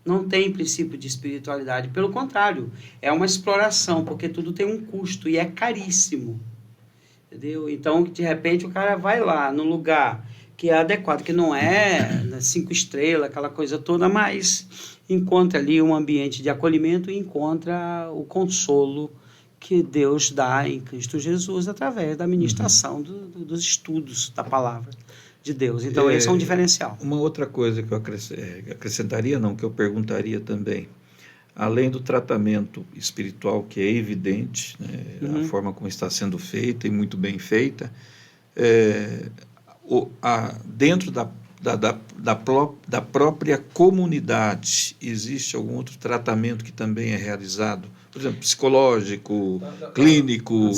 Speaker 2: Não tem princípio de espiritualidade. Pelo contrário, é uma exploração, porque tudo tem um custo e é caríssimo. Entendeu? Então, de repente, o cara vai lá no lugar que é adequado, que não é 5 estrelas, aquela coisa toda, mas encontra ali um ambiente de acolhimento e encontra o consolo que Deus dá em Cristo Jesus através da ministração dos estudos da palavra de Deus. Então, esse é um diferencial.
Speaker 1: Uma outra coisa que eu acrescentaria, que eu perguntaria também, além do tratamento espiritual, que é evidente, né, a forma como está sendo feita e muito bem feita, dentro da própria comunidade, existe algum outro tratamento que também é realizado? Por exemplo, psicológico, clínico?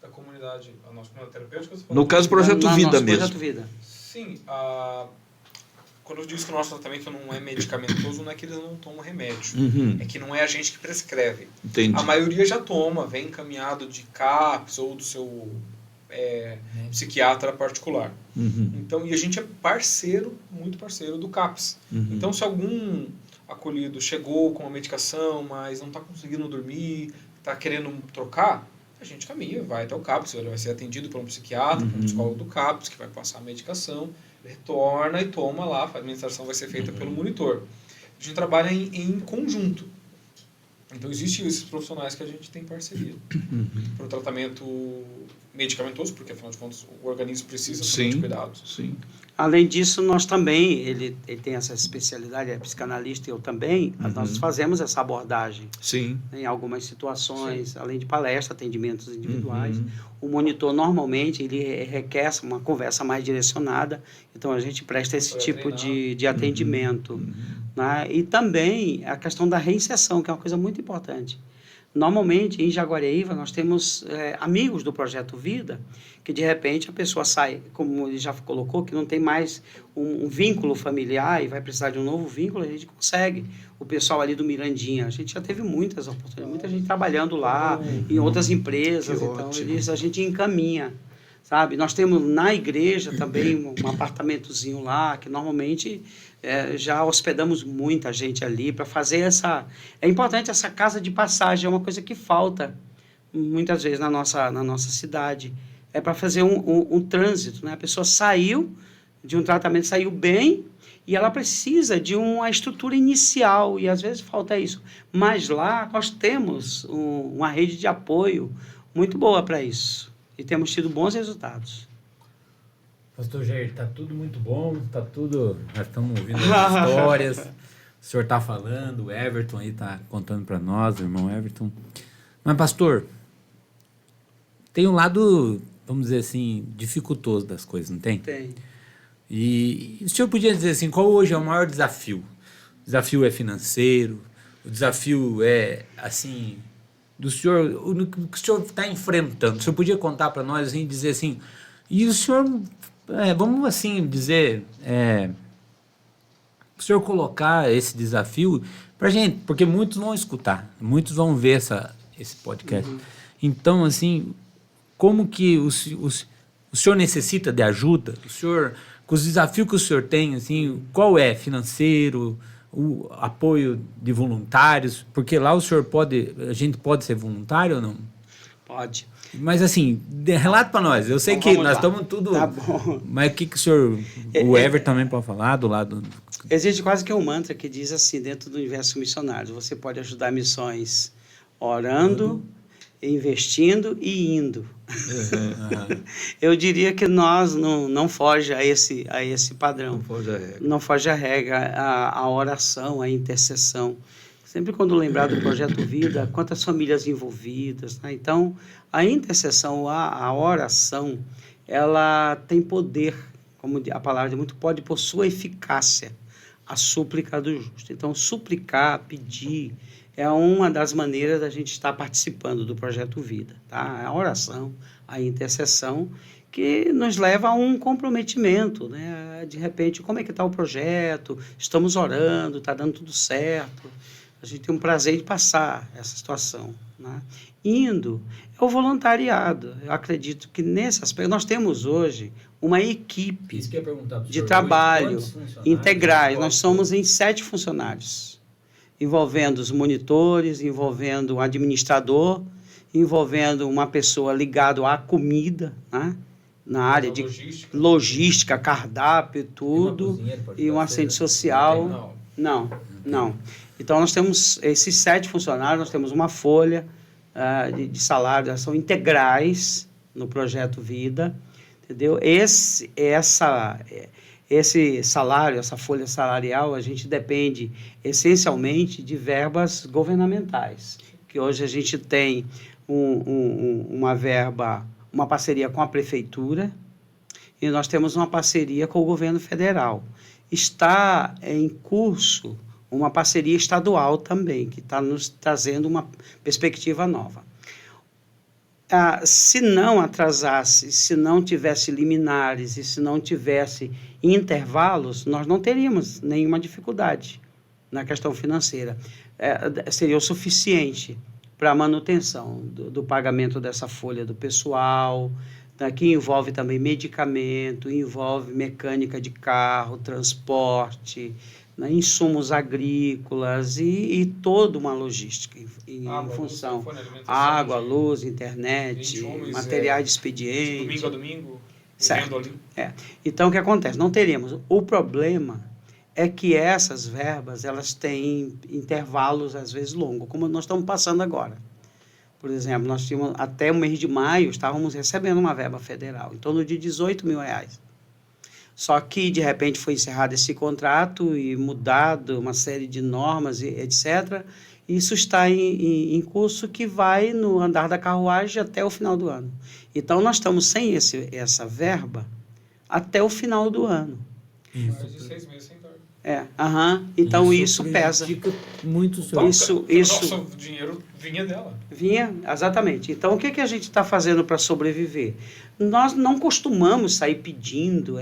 Speaker 4: Da comunidade, a nossa comunidade terapêutica?
Speaker 1: No caso, Projeto Vida mesmo.
Speaker 2: Projeto Vida.
Speaker 4: Sim, quando eu digo que o nosso tratamento não é medicamentoso, não é que eles não tomam remédio. É que não é a gente que prescreve.
Speaker 1: Entendi.
Speaker 4: A maioria já toma, vem encaminhado de CAPS ou do seu psiquiatra particular. Então, e a gente é muito parceiro do CAPS. Então, se algum acolhido chegou com uma medicação, mas não está conseguindo dormir, está querendo trocar, a gente caminha, vai até o CAPS, ele vai ser atendido por um psiquiatra, por um psicólogo do CAPS, que vai passar a medicação, retorna e toma lá, a administração vai ser feita pelo monitor. A gente trabalha em conjunto. Então, existem esses profissionais que a gente tem parceria para o tratamento medicamentoso, porque, afinal de contas, o organismo precisa também de cuidados.
Speaker 1: Sim.
Speaker 2: Além disso, nós também, ele tem essa especialidade, é psicanalista e eu também, nós fazemos essa abordagem.
Speaker 1: Sim.
Speaker 2: Em algumas situações, além de palestra, atendimentos individuais. O monitor, normalmente, ele requer uma conversa mais direcionada, então a gente presta esse tipo de atendimento. Né? E também a questão da reinserção, que é uma coisa muito importante. Normalmente, em Jaguariúna, nós temos amigos do Projeto Vida, que de repente a pessoa sai, como ele já colocou, que não tem mais um vínculo familiar e vai precisar de um novo vínculo, a gente consegue. O pessoal ali do Mirandinha, a gente já teve muitas oportunidades, muita gente trabalhando lá, em outras empresas, então a gente encaminha, sabe? Nós temos na igreja também um apartamentozinho lá, que normalmente já hospedamos muita gente ali para fazer essa... É importante essa casa de passagem, é uma coisa que falta muitas vezes na nossa cidade. É para fazer um trânsito, né? A pessoa saiu de um tratamento, saiu bem, e ela precisa de uma estrutura inicial, e às vezes falta isso. Mas lá nós temos uma rede de apoio muito boa para isso, e temos tido bons resultados.
Speaker 3: Pastor Jair, está tudo muito bom, está tudo... Nós estamos ouvindo as histórias, o senhor está falando, o Everton aí está contando para nós, o irmão Everton. Mas, pastor, tem um lado, vamos dizer assim, dificultoso das coisas, não tem?
Speaker 2: Tem.
Speaker 3: E o senhor podia dizer assim, qual hoje é o maior desafio? O desafio é financeiro, o desafio é, assim, do senhor, o que o senhor está enfrentando. O senhor podia contar para nós, assim, dizer assim, e o senhor, vamos assim dizer, o senhor colocar esse desafio para gente, porque muitos vão escutar, muitos vão ver esse podcast. Uhum. Então, assim, como que o senhor necessita de ajuda? O senhor... Com os desafios que o senhor tem, assim, qual é? Financeiro, o apoio de voluntários? Porque lá a gente pode ser voluntário ou não?
Speaker 2: Pode.
Speaker 3: Mas assim, relata para nós. Eu sei então, que nós estamos tudo...
Speaker 2: Tá bom.
Speaker 3: Mas o que o senhor... O Everton também pode falar do lado...
Speaker 2: Existe quase que um mantra que diz assim, dentro do universo missionário, você pode ajudar missões orando, investindo e indo. Uhum. Eu diria que nós não foge a esse padrão.
Speaker 1: Não foge a regra.
Speaker 2: Não foge a regra, a oração, a intercessão. Sempre quando lembrar do Projeto Vida, quantas famílias envolvidas, né? Então, a intercessão, a oração, ela tem poder, como a palavra diz muito, pode por sua eficácia, a súplica do justo. Então, suplicar, pedir, é uma das maneiras da gente estar participando do Projeto Vida, tá? A oração, a intercessão, que nos leva a um comprometimento, né? De repente, como é que está o projeto? Estamos orando, está dando tudo certo. A gente tem um prazer de passar essa situação, né? Indo, é o voluntariado. Eu acredito que nesse aspecto, nós temos hoje uma equipe de trabalho integrais. Nós somos em 7 funcionários. Envolvendo os monitores, envolvendo o administrador, envolvendo uma pessoa ligada à comida, né? Na área de logística, cardápio, tudo, e um assistente social. Não. Então, nós temos esses 7 funcionários, nós temos uma folha de salário, são integrais no Projeto Vida, entendeu? Esse salário, essa folha salarial, a gente depende essencialmente de verbas governamentais, que hoje a gente tem uma verba, uma parceria com a prefeitura, e nós temos uma parceria com o governo federal. Está em curso uma parceria estadual também, que está nos trazendo uma perspectiva nova. Se não atrasasse, se não tivesse liminares e se não tivesse intervalos, nós não teríamos nenhuma dificuldade na questão financeira. Seria o suficiente para a manutenção do pagamento dessa folha do pessoal, que envolve também medicamento, envolve mecânica de carro, transporte, né, insumos agrícolas e toda uma logística em função. Água, luz, internet, materiais de expediente.
Speaker 4: Domingo a domingo.
Speaker 2: Certo. Então, o que acontece? Não teríamos. O problema é que essas verbas, elas têm intervalos, às vezes, longos, como nós estamos passando agora. Por exemplo, nós tínhamos, até o mês de maio, estávamos recebendo uma verba federal, em torno de R$18 mil. Só que, de repente, foi encerrado esse contrato e mudado uma série de normas, etc. Isso está em curso que vai no andar da carruagem até o final do ano. Então, nós estamos sem essa verba até o final do ano.
Speaker 4: Mais de 6 meses sem verba.
Speaker 2: Então isso pesa.
Speaker 3: Muito
Speaker 2: Isso.
Speaker 4: Nosso dinheiro vinha dela.
Speaker 2: Vinha, exatamente. Então, o que a gente está fazendo para sobreviver? Nós não costumamos sair pedindo,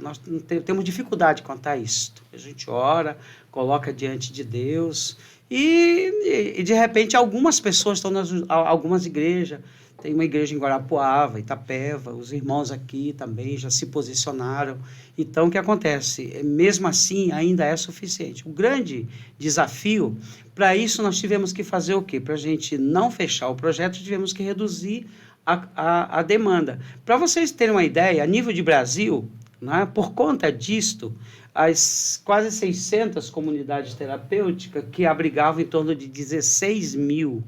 Speaker 2: nós temos dificuldade quanto a isso. A gente ora, coloca diante de Deus e de repente, algumas pessoas estão algumas igrejas. Tem uma igreja em Guarapuava, Itapeva, os irmãos aqui também já se posicionaram. Então, o que acontece? Mesmo assim, ainda é suficiente. O grande desafio, para isso nós tivemos que fazer o quê? Para a gente não fechar o projeto, tivemos que reduzir a demanda. Para vocês terem uma ideia, a nível de Brasil, né, por conta disto, as quase 600 comunidades terapêuticas, que abrigavam em torno de 16 mil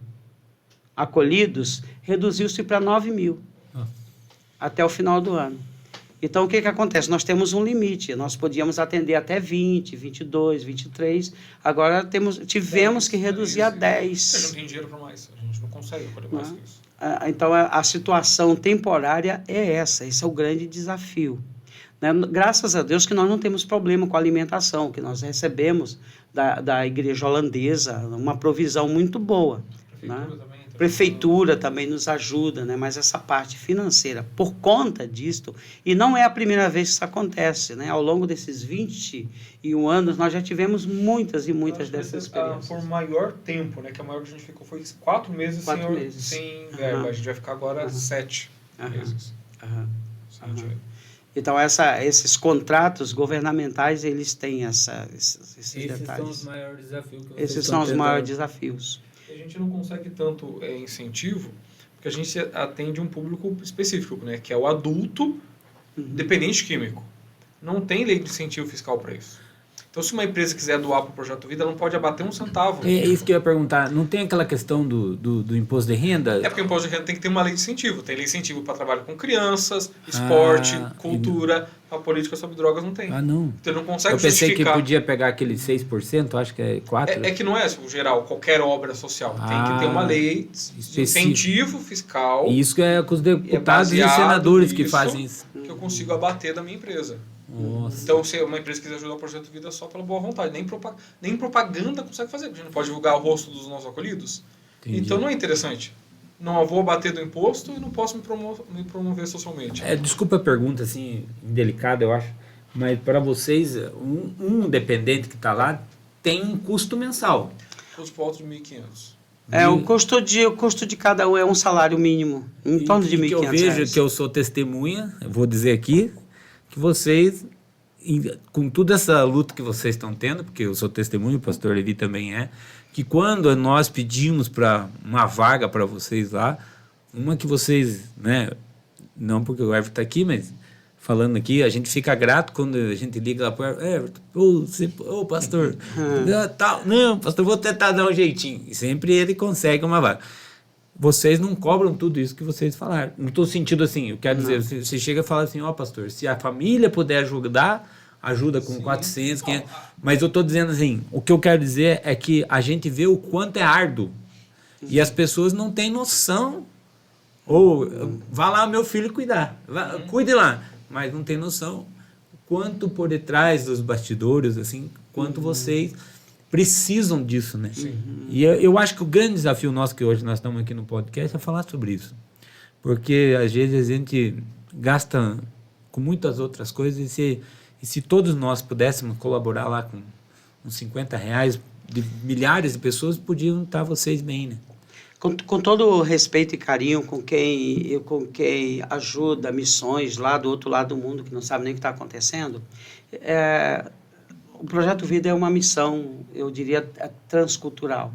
Speaker 2: acolhidos, reduziu-se para 9 mil até o final do ano. Então, o que acontece? Nós temos um limite, nós podíamos atender até 20, 22, 23, agora tivemos que reduzir a 10.
Speaker 4: A gente não tem dinheiro para mais, a gente não consegue acolher mais que isso.
Speaker 2: Então, a situação temporária é essa, esse é o grande desafio. Né? Graças a Deus que nós não temos problema com a alimentação, que nós recebemos da igreja holandesa uma provisão muito boa. Prefeitura também nos ajuda, né? Mas essa parte financeira, por conta disto, e não é a primeira vez que isso acontece, né? Ao longo desses 21 anos, nós já tivemos muitas e muitas dessas experiências.
Speaker 4: Por maior tempo, né? Que a maior que a gente ficou foi 4 meses, sem verba. A gente vai ficar agora 7 meses.
Speaker 2: Então, esses contratos governamentais, eles têm esses detalhes.
Speaker 3: Esses são os maiores desafios.
Speaker 2: Esses são os maiores desafios.
Speaker 4: A gente não consegue tanto incentivo, porque a gente atende um público específico, né, que é o adulto dependente químico. Não tem lei de incentivo fiscal para isso. Então, se uma empresa quiser doar para o Projeto Vida, ela não pode abater um centavo.
Speaker 3: É isso que eu ia perguntar. Não tem aquela questão do imposto de renda?
Speaker 4: É porque o imposto de renda tem que ter uma lei de incentivo. Tem lei de incentivo para trabalho com crianças, esporte, cultura. A política sobre drogas não tem.
Speaker 3: Não.
Speaker 4: Então, ele não consegue
Speaker 3: justificar. Eu pensei
Speaker 4: que
Speaker 3: podia pegar aquele 6%, acho que é 4%.
Speaker 4: É que não é, o geral, qualquer obra social. Tem que ter uma lei de incentivo fiscal.
Speaker 3: E isso é com os deputados e senadores que fazem isso.
Speaker 4: Que eu consigo abater da minha empresa.
Speaker 3: Nossa.
Speaker 4: Então, se uma empresa quiser ajudar o Projeto Vida, só pela boa vontade. Nem propaganda consegue fazer, porque a gente não pode divulgar o rosto dos nossos acolhidos.
Speaker 3: Entendi.
Speaker 4: Então, não é interessante. Não vou abater do imposto e não posso me promover socialmente.
Speaker 3: Desculpa a pergunta, assim, indelicada, eu acho, mas para vocês, um dependente que está lá tem um custo mensal.
Speaker 4: Custo por alto de 1.500.
Speaker 2: O custo de cada um é um salário mínimo, em torno de 1.500
Speaker 3: eu vejo que eu sou testemunha, eu vou dizer aqui, que vocês, com toda essa luta que vocês estão tendo, porque eu sou testemunha, o pastor Levi também que quando nós pedimos para uma vaga para vocês lá, uma que vocês, né, não porque o Everton está aqui, mas falando aqui, a gente fica grato quando a gente liga lá para o Everton, pastor, não, pastor, vou tentar dar um jeitinho, e sempre ele consegue uma vaga. Vocês não cobram tudo isso que vocês falaram. Não estou sentindo assim, eu quero dizer, você chega e fala assim, pastor, se a família puder ajudar, ajuda com 400, 500, mas eu estou dizendo assim, o que eu quero dizer é que a gente vê o quanto é árduo e as pessoas não têm noção, vá lá meu filho cuidar, cuide lá, mas não tem noção o quanto por detrás dos bastidores, assim, quanto vocês precisam disso, né? E eu acho que o grande desafio nosso, que hoje nós estamos aqui no podcast, é falar sobre isso, porque às vezes a gente gasta com muitas outras coisas e se todos nós pudéssemos colaborar lá com uns R$50 de milhares de pessoas, podiam estar vocês bem, né?
Speaker 2: Com todo respeito e carinho com quem ajuda missões lá do outro lado do mundo, que não sabe nem o que está acontecendo, o Projeto Vida é uma missão, eu diria, transcultural,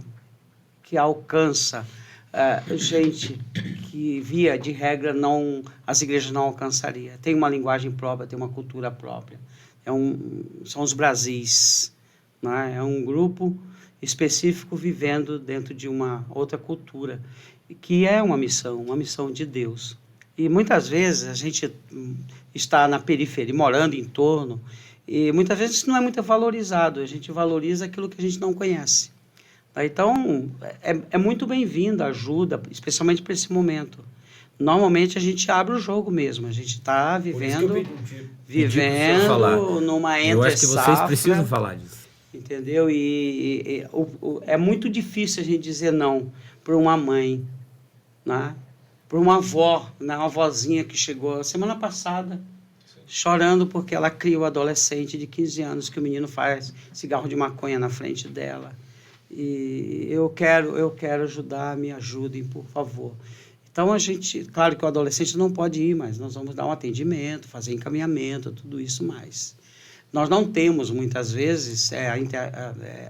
Speaker 2: que alcança gente que, via de regra, as igrejas não alcançariam. Tem uma linguagem própria, tem uma cultura própria. São os Brasis, né? É um grupo específico vivendo dentro de uma outra cultura, que é uma missão de Deus. E muitas vezes a gente está na periferia, morando em torno, e muitas vezes isso não é muito valorizado, a gente valoriza aquilo que a gente não conhece. Então, é muito bem-vinda a ajuda, especialmente para esse momento. normalmente a gente abre o jogo mesmo. A gente está vivendo numa entre-safra.
Speaker 3: Eu acho que vocês precisam falar disso.
Speaker 2: Entendeu? É muito difícil a gente dizer não para uma mãe, né? Para uma avó, né? Uma avózinha que chegou semana passada, chorando porque ela cria o adolescente de 15 anos que o menino faz cigarro de maconha na frente dela. E eu quero ajudar, me ajudem, por favor. Então, claro que o adolescente não pode ir, mas nós vamos dar um atendimento, fazer encaminhamento, tudo isso mais. Nós não temos, muitas vezes,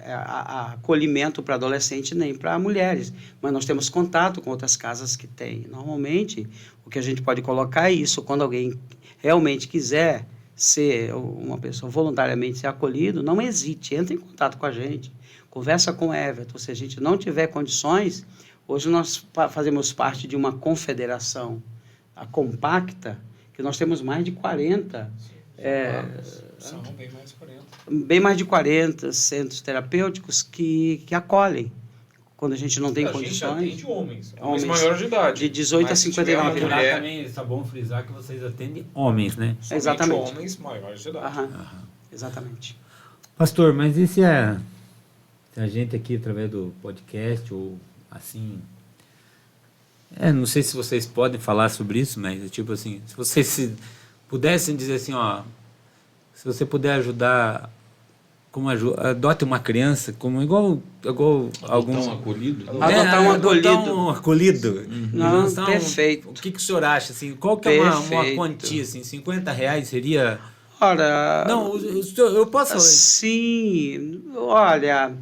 Speaker 2: acolhimento para adolescente nem para mulheres, mas nós temos contato com outras casas que têm. Normalmente, o que a gente pode colocar é isso, quando alguém realmente quiser ser uma pessoa voluntariamente ser acolhido, não hesite, entre em contato com a gente, conversa com o Everton. Se a gente não tiver condições, hoje nós fazemos parte de uma confederação, a Compacta, que nós temos mais de 40...
Speaker 4: São bem mais de 40.
Speaker 2: Bem mais de 40 centros terapêuticos que acolhem, quando a gente não tem condições.
Speaker 4: A gente atende homens maiores de idade.
Speaker 2: De 18 a 59 anos.
Speaker 3: Também está bom frisar que vocês atendem homens, né?
Speaker 4: Somente
Speaker 2: Exatamente.
Speaker 4: Homens maiores de idade.
Speaker 2: Exatamente.
Speaker 3: Pastor, mas e se a gente aqui, através do podcast, ou assim... não sei se vocês podem falar sobre isso, mas tipo assim, se vocês pudessem dizer assim, ó, se você puder ajudar, adote uma criança, como igual alguns...
Speaker 1: Um acolhido?
Speaker 2: Adotar um acolhido.
Speaker 3: Adotar um acolhido.
Speaker 2: Não, perfeito.
Speaker 3: O que o senhor acha, assim? Qual que é uma quantia, assim? R$50 seria...
Speaker 2: Ora...
Speaker 3: Não, eu posso...
Speaker 2: Sim, olha...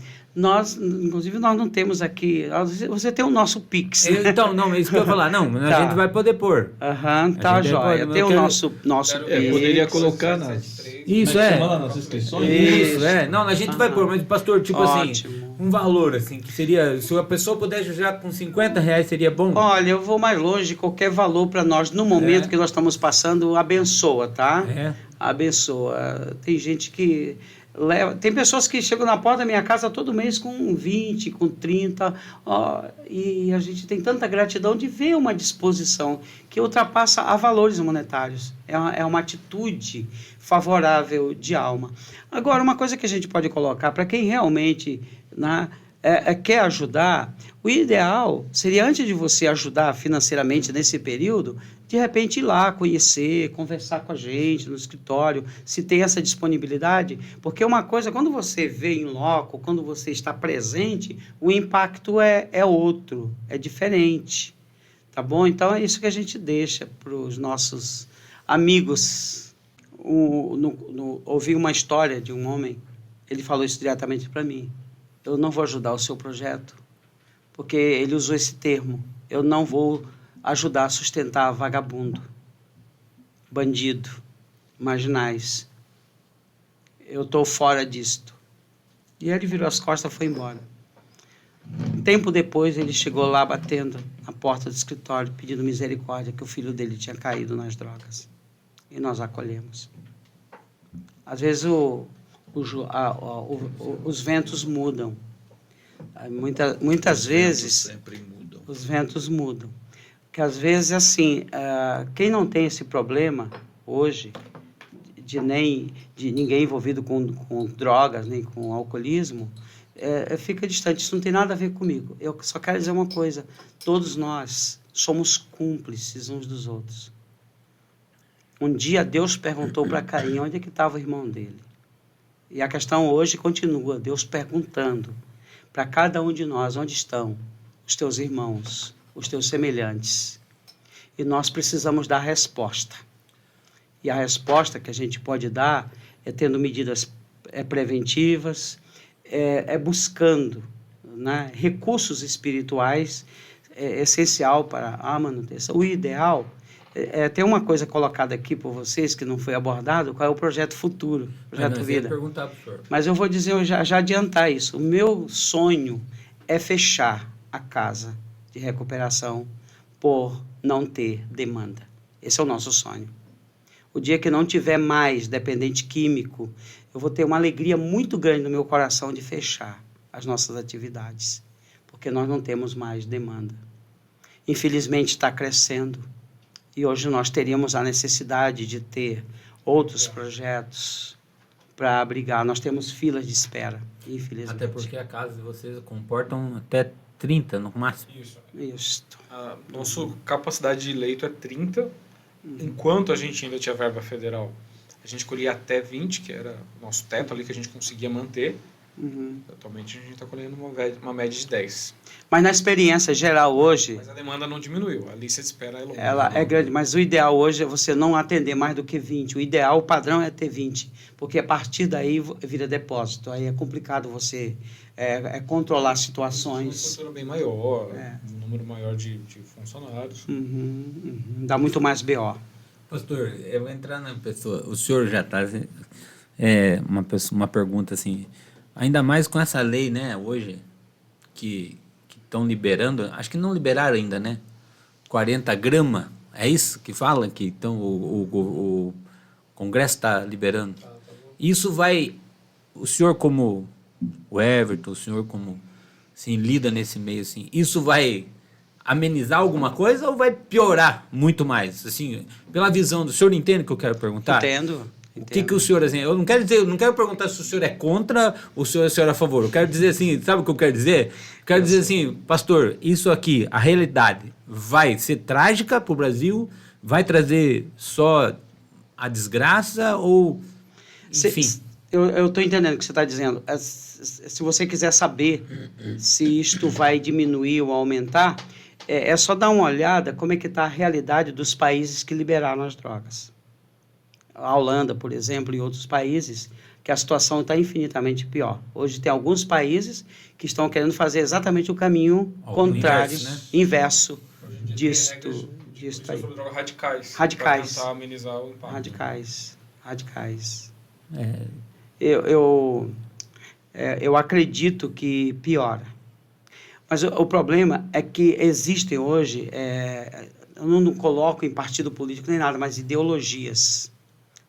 Speaker 2: Inclusive, nós não temos aqui... Você tem o nosso Pix, né?
Speaker 3: Então, não, é isso que eu ia falar. Não, a gente vai poder pôr.
Speaker 2: Tá, joia. Tem o nosso Pix.
Speaker 1: Poderia colocar nas...
Speaker 3: Isso,
Speaker 1: nas inscrições?
Speaker 3: Isso, Não, a gente vai pôr, mas, pastor, tipo
Speaker 2: Ótimo.
Speaker 3: assim, um valor, assim, que seria... Se a pessoa pudesse já com R$50, seria bom?
Speaker 2: Olha, eu vou mais longe. Qualquer valor para nós, no momento que nós estamos passando, abençoa, tá? Abençoa. Tem gente que... Tem pessoas que chegam na porta da minha casa todo mês com 20, com 30, e a gente tem tanta gratidão de ver uma disposição que ultrapassa a valores monetários. É uma atitude favorável de alma. Agora, uma coisa que a gente pode colocar para quem realmente quer ajudar, o ideal seria, antes de você ajudar financeiramente nesse período, de repente ir lá, conhecer, conversar com a gente no escritório, se tem essa disponibilidade, porque uma coisa, quando você vê em loco, quando você está presente, o impacto é outro, é diferente, tá bom? Então é isso que a gente deixa para os nossos amigos. Ouvi uma história de um homem, ele falou isso diretamente para mim: eu não vou ajudar o seu projeto, porque ele usou esse termo, eu não vou ajudar a sustentar vagabundo, bandido, marginais. Eu estou fora disto. E ele virou as costas e foi embora. Tempo depois, ele chegou lá batendo na porta do escritório, pedindo misericórdia, que o filho dele tinha caído nas drogas. E nós acolhemos. Às vezes os ventos mudam. Muitas vezes
Speaker 1: sempre mudam.
Speaker 2: Os ventos mudam. Que às vezes, assim, quem não tem esse problema hoje, de ninguém envolvido com drogas, nem com alcoolismo, fica distante. Isso não tem nada a ver comigo. Eu só quero dizer uma coisa: todos nós somos cúmplices uns dos outros. Um dia Deus perguntou para Caim onde é que estava o irmão dele. E a questão hoje continua, Deus perguntando para cada um de nós: onde estão os teus irmãos, os teus semelhantes? E nós precisamos dar resposta. E a resposta que a gente pode dar é tendo medidas preventivas, buscando, né, recursos espirituais, essencial para a manutenção. O ideal tem uma coisa colocada aqui por vocês que não foi abordado: qual é o projeto futuro, projeto vida.
Speaker 3: Eu ia perguntar pro senhor.
Speaker 2: Mas eu vou dizer, já adiantar isso. O meu sonho é fechar a casa de recuperação por não ter demanda. Esse é o nosso sonho. O dia que não tiver mais dependente químico, eu vou ter uma alegria muito grande no meu coração de fechar as nossas atividades, porque nós não temos mais demanda. Infelizmente está crescendo, E hoje nós teríamos a necessidade de ter outros projetos para abrigar. Nós temos filas de espera, infelizmente.
Speaker 3: Até porque a casa de vocês comportam até 30 no máximo.
Speaker 2: Isso.
Speaker 4: A nossa capacidade de leito é 30, enquanto a gente ainda tinha verba federal. A gente colhia até 20, que era o nosso teto ali que a gente conseguia manter. Atualmente a gente está colhendo uma média de 10.
Speaker 2: Mas na experiência geral hoje,
Speaker 4: Mas a demanda não diminuiu, a lista de espera é longa.
Speaker 2: ela é grande, mas o ideal hoje é você não atender mais do que 20. O ideal, o padrão é ter 20, porque a partir daí vira depósito. Aí é complicado você controlar
Speaker 4: Uma
Speaker 2: situações.
Speaker 4: estrutura bem maior, um número maior de funcionários.
Speaker 2: Dá muito mais BO.
Speaker 3: Pastor, eu vou entrar na pessoa. O senhor já está... uma pergunta assim... Ainda mais com essa lei, né, hoje, que estão liberando... Acho que não liberaram ainda, né? 40 gramas. É isso que fala? Que então, o Congresso está liberando. Isso vai... O senhor como... O Everton, o senhor como... Assim, lida nesse meio, assim... Isso vai... amenizar alguma coisa ou vai piorar muito mais? Assim, pela visão do senhor, entende o que eu quero perguntar?
Speaker 2: Entendo.
Speaker 3: O que o senhor, assim, eu não quero perguntar se o senhor é contra ou se o senhor é a favor. Eu quero dizer assim, sabe o que eu quero dizer? Eu quero dizer assim, pastor, isso aqui, a realidade vai ser trágica para o Brasil? Vai trazer só a desgraça ou, enfim?
Speaker 2: Eu estou entendendo o que você está dizendo. Se você quiser saber se isto vai diminuir ou aumentar, é só dar uma olhada como é que está a realidade dos países que liberaram as drogas. A Holanda, por exemplo, e outros países, que a situação está infinitamente pior. Hoje tem alguns países que estão querendo fazer exatamente o caminho contrário, inverso disso aí.
Speaker 4: Sobre drogas radicais.
Speaker 2: Radicais.
Speaker 4: Para tentar amenizar o impacto.
Speaker 2: Radicais. Eu acredito que piora. Mas o problema é que existem hoje, eu não coloco em partido político nem nada, mas ideologias.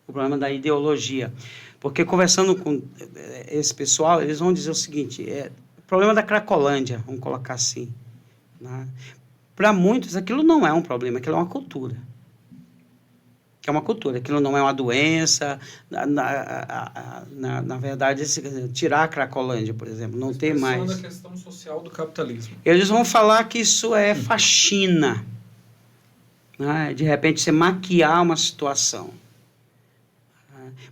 Speaker 2: O problema da ideologia. Porque conversando com esse pessoal, eles vão dizer o seguinte, o problema da Cracolândia, vamos colocar assim. Né? Para muitos, aquilo não é um problema, aquilo é uma cultura. Que é uma cultura, aquilo não é uma doença. Na verdade, tirar a Cracolândia, por exemplo, não ter mais.
Speaker 4: Da questão social do capitalismo.
Speaker 2: Eles vão falar que isso é faxina. Né? De repente, você maquiar uma situação.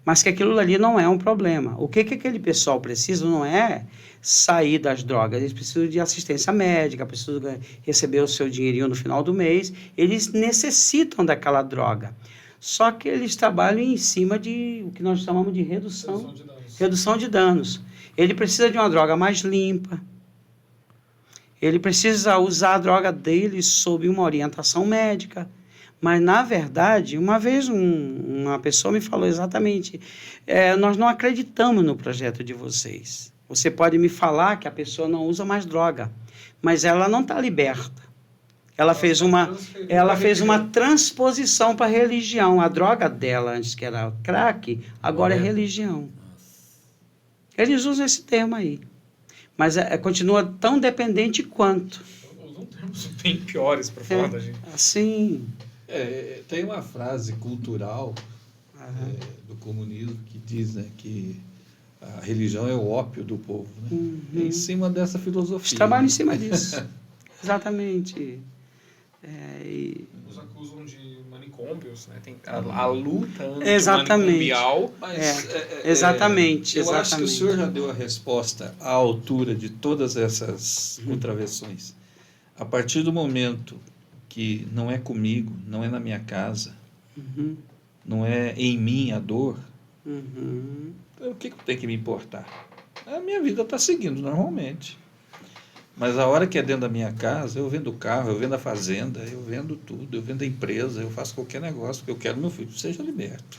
Speaker 2: Mas que aquilo ali não é um problema. O que aquele pessoal precisa não é sair das drogas. Eles precisam de assistência médica, precisam receber o seu dinheirinho no final do mês. Eles necessitam daquela droga. Só que eles trabalham em cima de o que nós chamamos de redução de danos. Ele precisa de uma droga mais limpa. Ele precisa usar a droga dele sob uma orientação médica. Mas, na verdade, uma vez uma pessoa me falou exatamente, nós não acreditamos no projeto de vocês. Você pode me falar que a pessoa não usa mais droga, mas ela não está liberta. Ela fez uma transposição para a religião. A droga dela, antes que era crack, agora é religião. Eles usam esse termo aí. Mas continua tão dependente quanto.
Speaker 4: Usam termos bem piores para falar da gente.
Speaker 2: Assim...
Speaker 1: tem uma frase cultural do comunismo que diz, né, que a religião é o ópio do povo. Né? É em cima dessa filosofia.
Speaker 2: Eles trabalham em cima disso. Exatamente.
Speaker 4: Nos acusam de manicômios, né? Tem a luta antimanicomial.
Speaker 2: Exatamente.
Speaker 1: Eu acho que o senhor já deu a resposta à altura de todas essas contravenções. A partir do momento que não é comigo, não é na minha casa, não é em mim a dor, então, o que eu tenho que me importar? A minha vida está seguindo normalmente. Mas a hora que é dentro da minha casa, eu vendo o carro, eu vendo a fazenda, eu vendo tudo, eu vendo a empresa, eu faço qualquer negócio, porque eu quero meu filho seja liberto.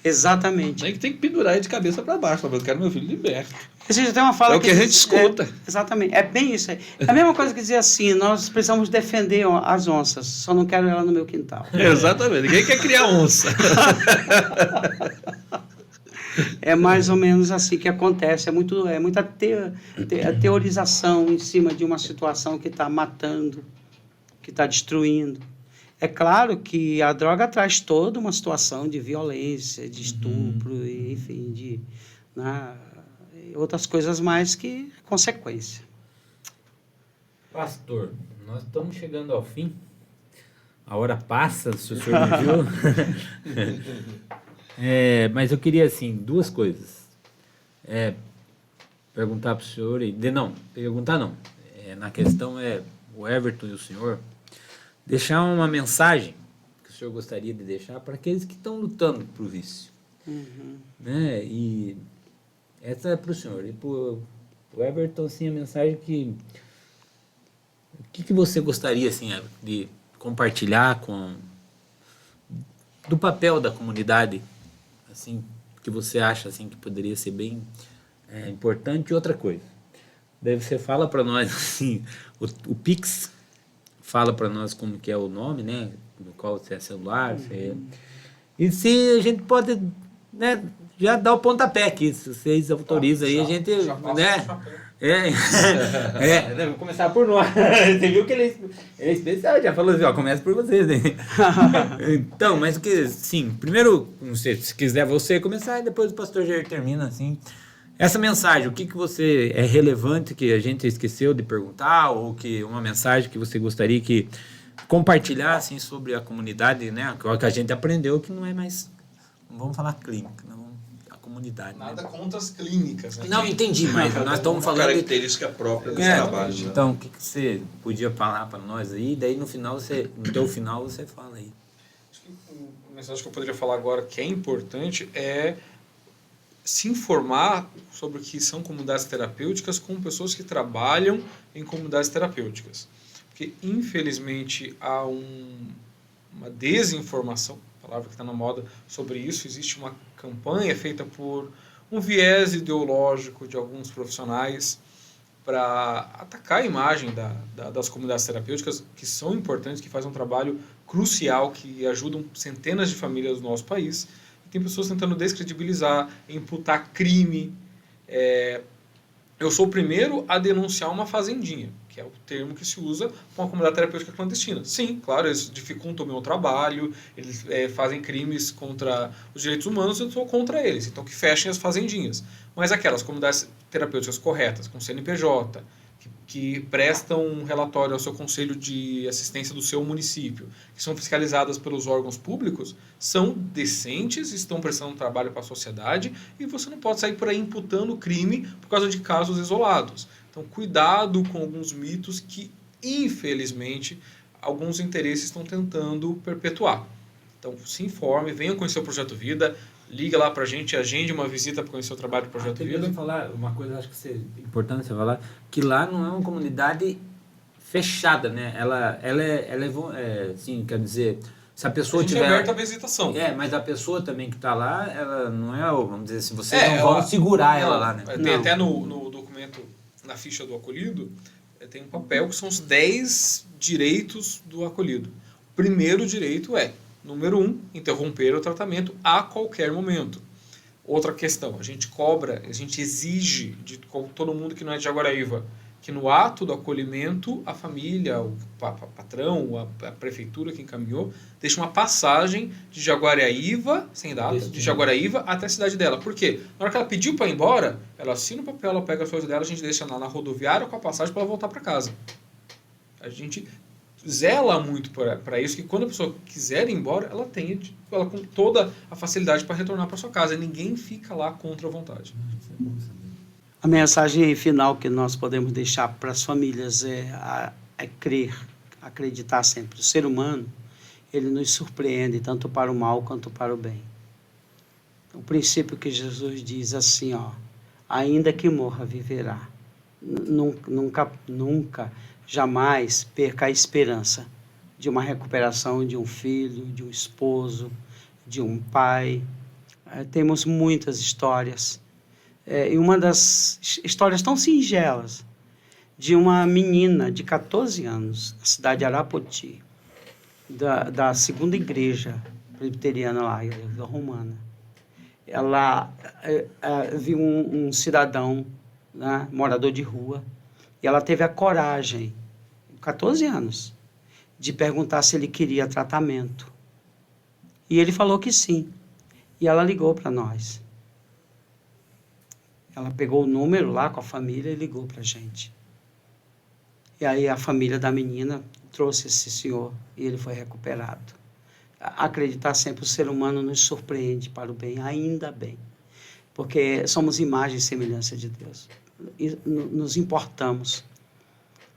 Speaker 2: Exatamente.
Speaker 1: Nem que tem que pendurar ele de cabeça para baixo, mas eu quero meu filho liberto.
Speaker 2: Você tem uma fala
Speaker 1: é o que a gente escuta.
Speaker 2: Exatamente. É bem isso aí. É a mesma coisa que dizer assim, nós precisamos defender as onças, só não quero ela no meu quintal.
Speaker 1: Exatamente. Ninguém quer criar onça.
Speaker 2: É mais ou menos assim que acontece. É muita teorização em cima de uma situação que está matando, que está destruindo. É claro que a droga traz toda uma situação de violência, de estupro, e, enfim, né, outras coisas mais que consequência.
Speaker 3: Pastor, nós estamos chegando ao fim. A hora passa, se o senhor não viu. Mas eu queria, assim, duas coisas. Perguntar para o senhor... Perguntar não. Na questão o Everton e o senhor deixar uma mensagem que o senhor gostaria de deixar para aqueles que estão lutando para o vício. Né? E essa é para o senhor. E para o Everton, assim, a mensagem que... O que você gostaria, assim, de compartilhar do papel da comunidade, assim, que você acha, assim, que poderia ser bem importante? E outra coisa, daí você fala para nós, assim, o Pix, fala para nós como que é o nome, né, no qual você é celular, e se a gente pode, né, já dar o pontapé aqui, se vocês autorizam aí, a gente, né... Vou começar por nós. Você viu que ele é especial, já falou assim, ó, começa por vocês. Então, mas o que, sim, primeiro, não sei, se quiser você começar, e depois o pastor Jair termina, assim. Essa mensagem, o que você é relevante que a gente esqueceu de perguntar, ou que uma mensagem que você gostaria que compartilhar, assim, sobre a comunidade, né, que a gente aprendeu que não é mais, não vamos falar clínica, não. Comunidade.
Speaker 4: Nada contra as clínicas. Né?
Speaker 3: Não, entendi, mas nós estamos falando...
Speaker 1: característica própria dos trabalhos. Né?
Speaker 3: Então, o que você podia falar para nós aí? Daí no teu final você fala aí.
Speaker 4: Acho que a mensagem que eu poderia falar agora que é importante é se informar sobre o que são comunidades terapêuticas com pessoas que trabalham em comunidades terapêuticas. Porque, infelizmente, há uma desinformação, palavra que está na moda, sobre isso. Existe uma campanha feita por um viés ideológico de alguns profissionais para atacar a imagem das comunidades terapêuticas, que são importantes, que fazem um trabalho crucial, que ajudam centenas de famílias do nosso país. E tem pessoas tentando descredibilizar, imputar crime. Eu sou o primeiro a denunciar uma fazendinha, que é o termo que se usa com a comunidade terapêutica clandestina. Sim, claro, eles dificultam o meu trabalho, eles fazem crimes contra os direitos humanos, eu estou contra eles, então que fechem as fazendinhas. Mas aquelas comunidades terapêuticas corretas, com CNPJ, que prestam um relatório ao seu conselho de assistência do seu município, que são fiscalizadas pelos órgãos públicos, são decentes, estão prestando um trabalho para a sociedade, e você não pode sair por aí imputando crime por causa de casos isolados. Então, cuidado com alguns mitos que, infelizmente, alguns interesses estão tentando perpetuar. Então, se informe, venha conhecer o Projeto Vida, liga lá pra gente, agende uma visita para conhecer o trabalho do Projeto Vida.
Speaker 3: Eu falar uma coisa, acho que é importante você falar, que lá não é uma comunidade fechada, né? Ela é assim, quer dizer, se a pessoa tiver...
Speaker 4: é aberta a visitação.
Speaker 3: Mas a pessoa também que está lá, ela não é, vamos dizer assim, vocês não vão segurar ela lá, né?
Speaker 4: Tem até no documento, na ficha do acolhido, tem um papel que são os 10 direitos do acolhido. O primeiro direito é, número 1, interromper o tratamento a qualquer momento. Outra questão, a gente exige de todo mundo que não é de Jaguaraíva, que no ato do acolhimento, a família, o patrão, a prefeitura que encaminhou, deixa uma passagem de Jaguaraíva, sem data, de Jaguaraíva até a cidade dela. Por quê? Na hora que ela pediu para ir embora, ela assina o papel, ela pega as coisas dela, a gente deixa lá na rodoviária com a passagem para ela voltar para casa. A gente zela muito para isso, que quando a pessoa quiser ir embora, ela tenha ela com toda a facilidade para retornar para sua casa. E ninguém fica lá contra a vontade.
Speaker 2: A mensagem final que nós podemos deixar para as famílias é crer, acreditar sempre. O ser humano, ele nos surpreende tanto para o mal quanto para o bem. O princípio que Jesus diz assim, ainda que morra, viverá. Nunca, jamais perca a esperança de uma recuperação de um filho, de um esposo, de um pai. Temos muitas histórias. E uma das histórias tão singelas de uma menina de 14 anos, na cidade de Arapoti, da segunda igreja presbiteriana lá, da Romana. Ela viu um cidadão, né, morador de rua, e ela teve a coragem, 14 anos, de perguntar se ele queria tratamento. E ele falou que sim. E ela ligou para nós. Ela pegou o número lá com a família e ligou para a gente. E aí a família da menina trouxe esse senhor e ele foi recuperado. Acreditar sempre, o ser humano nos surpreende para o bem, ainda bem. Porque somos imagem e semelhança de Deus. E nos importamos.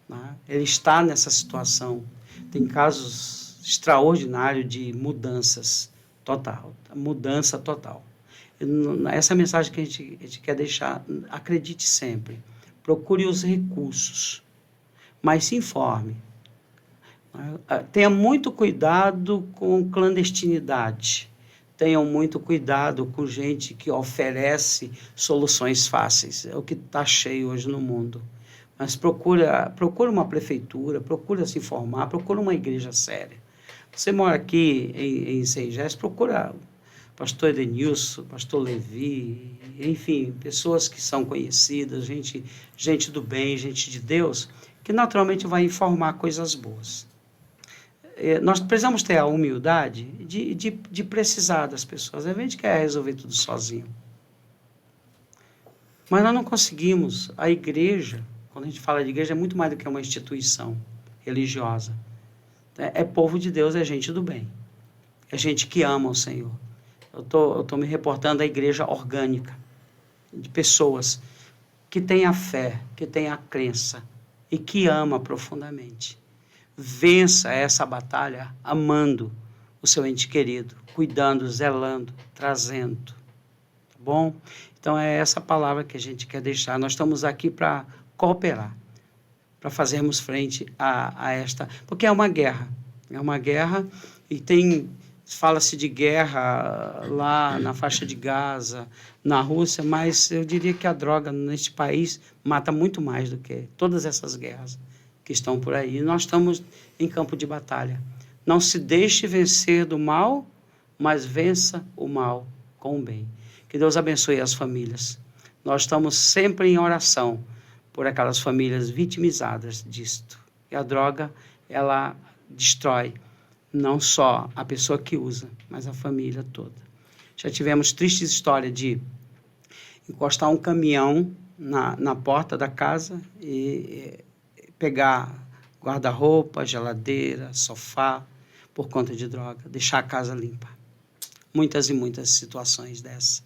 Speaker 2: Né? Ele está nessa situação. Tem casos extraordinários de mudanças total. Mudança total. Essa mensagem que a gente quer deixar, acredite sempre. Procure os recursos, mas se informe. Tenha muito cuidado com clandestinidade. Tenham muito cuidado com gente que oferece soluções fáceis. É o que está cheio hoje no mundo. Mas procura uma prefeitura, procura se informar, procura uma igreja séria. Você mora aqui em Sengés, procura pastor Edenilson, pastor Levi, enfim, pessoas que são conhecidas, gente do bem, gente de Deus, que naturalmente vai informar coisas boas. Nós precisamos ter a humildade de precisar das pessoas. A gente quer resolver tudo sozinho. Mas nós não conseguimos. A igreja, quando a gente fala de igreja, é muito mais do que uma instituição religiosa. É povo de Deus, é gente do bem. É gente que ama o Senhor. Eu tô me reportando à igreja orgânica, de pessoas que têm a fé, que têm a crença e que ama profundamente. Vença essa batalha amando o seu ente querido, cuidando, zelando, trazendo. Tá bom? Então é essa palavra que a gente quer deixar. Nós estamos aqui para cooperar, para fazermos frente a esta... Porque é uma guerra e fala-se de guerra lá na faixa de Gaza, na Rússia, mas eu diria que a droga neste país mata muito mais do que todas essas guerras que estão por aí. Nós estamos em campo de batalha. Não se deixe vencer do mal, mas vença o mal com o bem. Que Deus abençoe as famílias. Nós estamos sempre em oração por aquelas famílias vitimizadas disto. E a droga, ela destrói não só a pessoa que usa, mas a família toda. Já tivemos tristes histórias de encostar um caminhão na porta da casa e pegar guarda-roupa, geladeira, sofá, por conta de droga, deixar a casa limpa. Muitas e muitas situações dessas.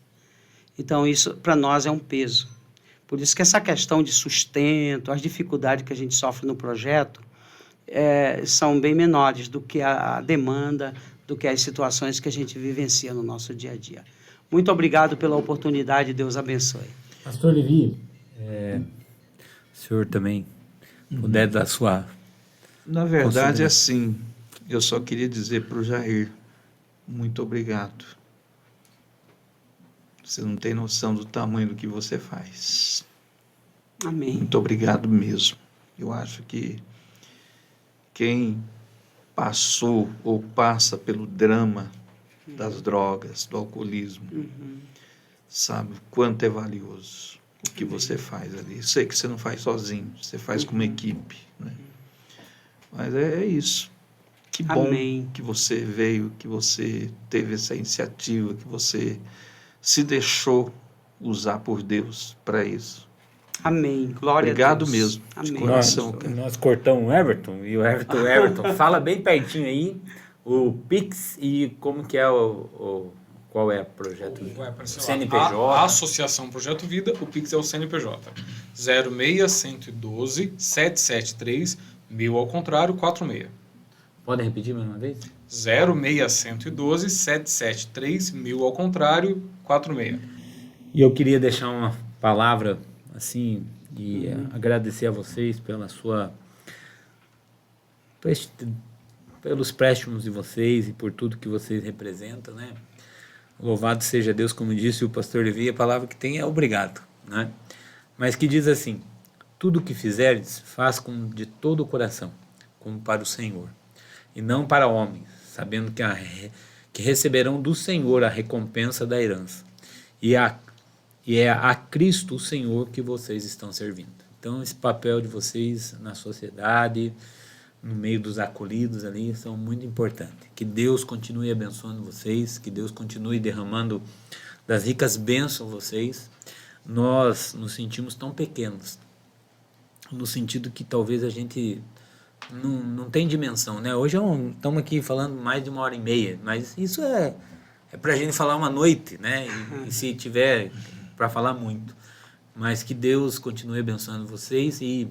Speaker 2: Então, isso para nós é um peso. Por isso que essa questão de sustento, as dificuldades que a gente sofre no projeto, são bem menores do que a demanda, do que as situações que a gente vivencia no nosso dia a dia. Muito obrigado pela oportunidade, Deus abençoe.
Speaker 3: Pastor Levi, o senhor também puder dar sua...
Speaker 1: Na verdade, assim, eu só queria dizer para o Jair, muito obrigado. Você não tem noção do tamanho do que você faz.
Speaker 2: Amém.
Speaker 1: Muito obrigado mesmo. Eu acho que quem passou ou passa pelo drama das drogas, do alcoolismo, sabe o quanto é valioso o que você faz ali. Eu sei que você não faz sozinho, você faz com uma equipe, né? Mas é isso. Que bom que você veio, que você teve essa iniciativa, que você se deixou usar por Deus para isso.
Speaker 2: Amém. Glória
Speaker 1: Obrigado
Speaker 2: a Deus.
Speaker 1: mesmo,
Speaker 2: Amém.
Speaker 1: de coração.
Speaker 3: Nós cortamos o Everton, e o Everton fala bem pertinho aí, o Pix e como que é qual é o projeto?
Speaker 4: Vai aparecer lá.
Speaker 3: CNPJ.
Speaker 4: A Associação Projeto Vida, o Pix é o CNPJ. 06112 773 1000 ao contrário, 46.
Speaker 3: Podem repetir mais uma vez?
Speaker 4: 06112 773 1000 ao contrário, 46.
Speaker 3: E eu queria deixar uma palavra assim e agradecer a vocês pelos préstimos de vocês e por tudo que vocês representam, né? Louvado seja Deus, como disse o pastor Levi, a palavra que tem é obrigado, né? Mas que diz assim: tudo o que fizerdes, faz de todo o coração, como para o Senhor, e não para homens, sabendo que receberão do Senhor a recompensa da herança. E é a Cristo, o Senhor, que vocês estão servindo. Então, esse papel de vocês na sociedade, no meio dos acolhidos ali, são muito importantes. Que Deus continue abençoando vocês, que Deus continue derramando das ricas bênçãos vocês. Nós nos sentimos tão pequenos, no sentido que talvez a gente não tem dimensão, né? Hoje estamos aqui falando mais de 1h30, mas isso é para a gente falar uma noite, né? E se tiver para falar muito. Mas que Deus continue abençoando vocês e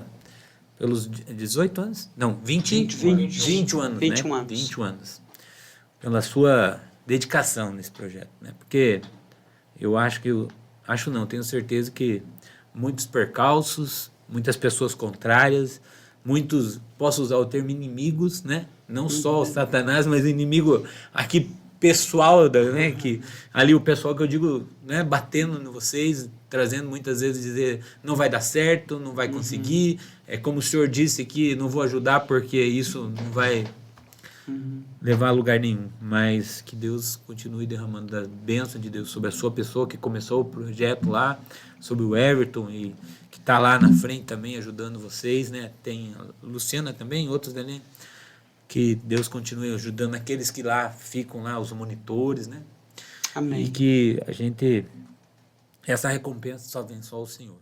Speaker 3: pelos 18 anos? Não, 21 anos,
Speaker 2: 21
Speaker 3: né?
Speaker 2: anos.
Speaker 3: 21 anos. Pela sua dedicação nesse projeto, né? Porque eu tenho certeza que muitos percalços, muitas pessoas contrárias, muitos, posso usar o termo inimigos, né? Não só o Satanás, mas inimigo aqui pessoal, né? Que ali o pessoal que eu digo, né? Batendo em vocês, trazendo muitas vezes dizer não vai dar certo, não vai conseguir, é como o senhor disse que não vou ajudar porque isso não vai levar a lugar nenhum, mas que Deus continue derramando a bênção de Deus sobre a sua pessoa que começou o projeto lá, sobre o Everton e que está lá na frente também ajudando vocês, né? Tem a Luciana também, outros ali, que Deus continue ajudando aqueles que lá ficam lá, os monitores, né?
Speaker 2: Amém.
Speaker 3: E que essa recompensa só vem só o Senhor.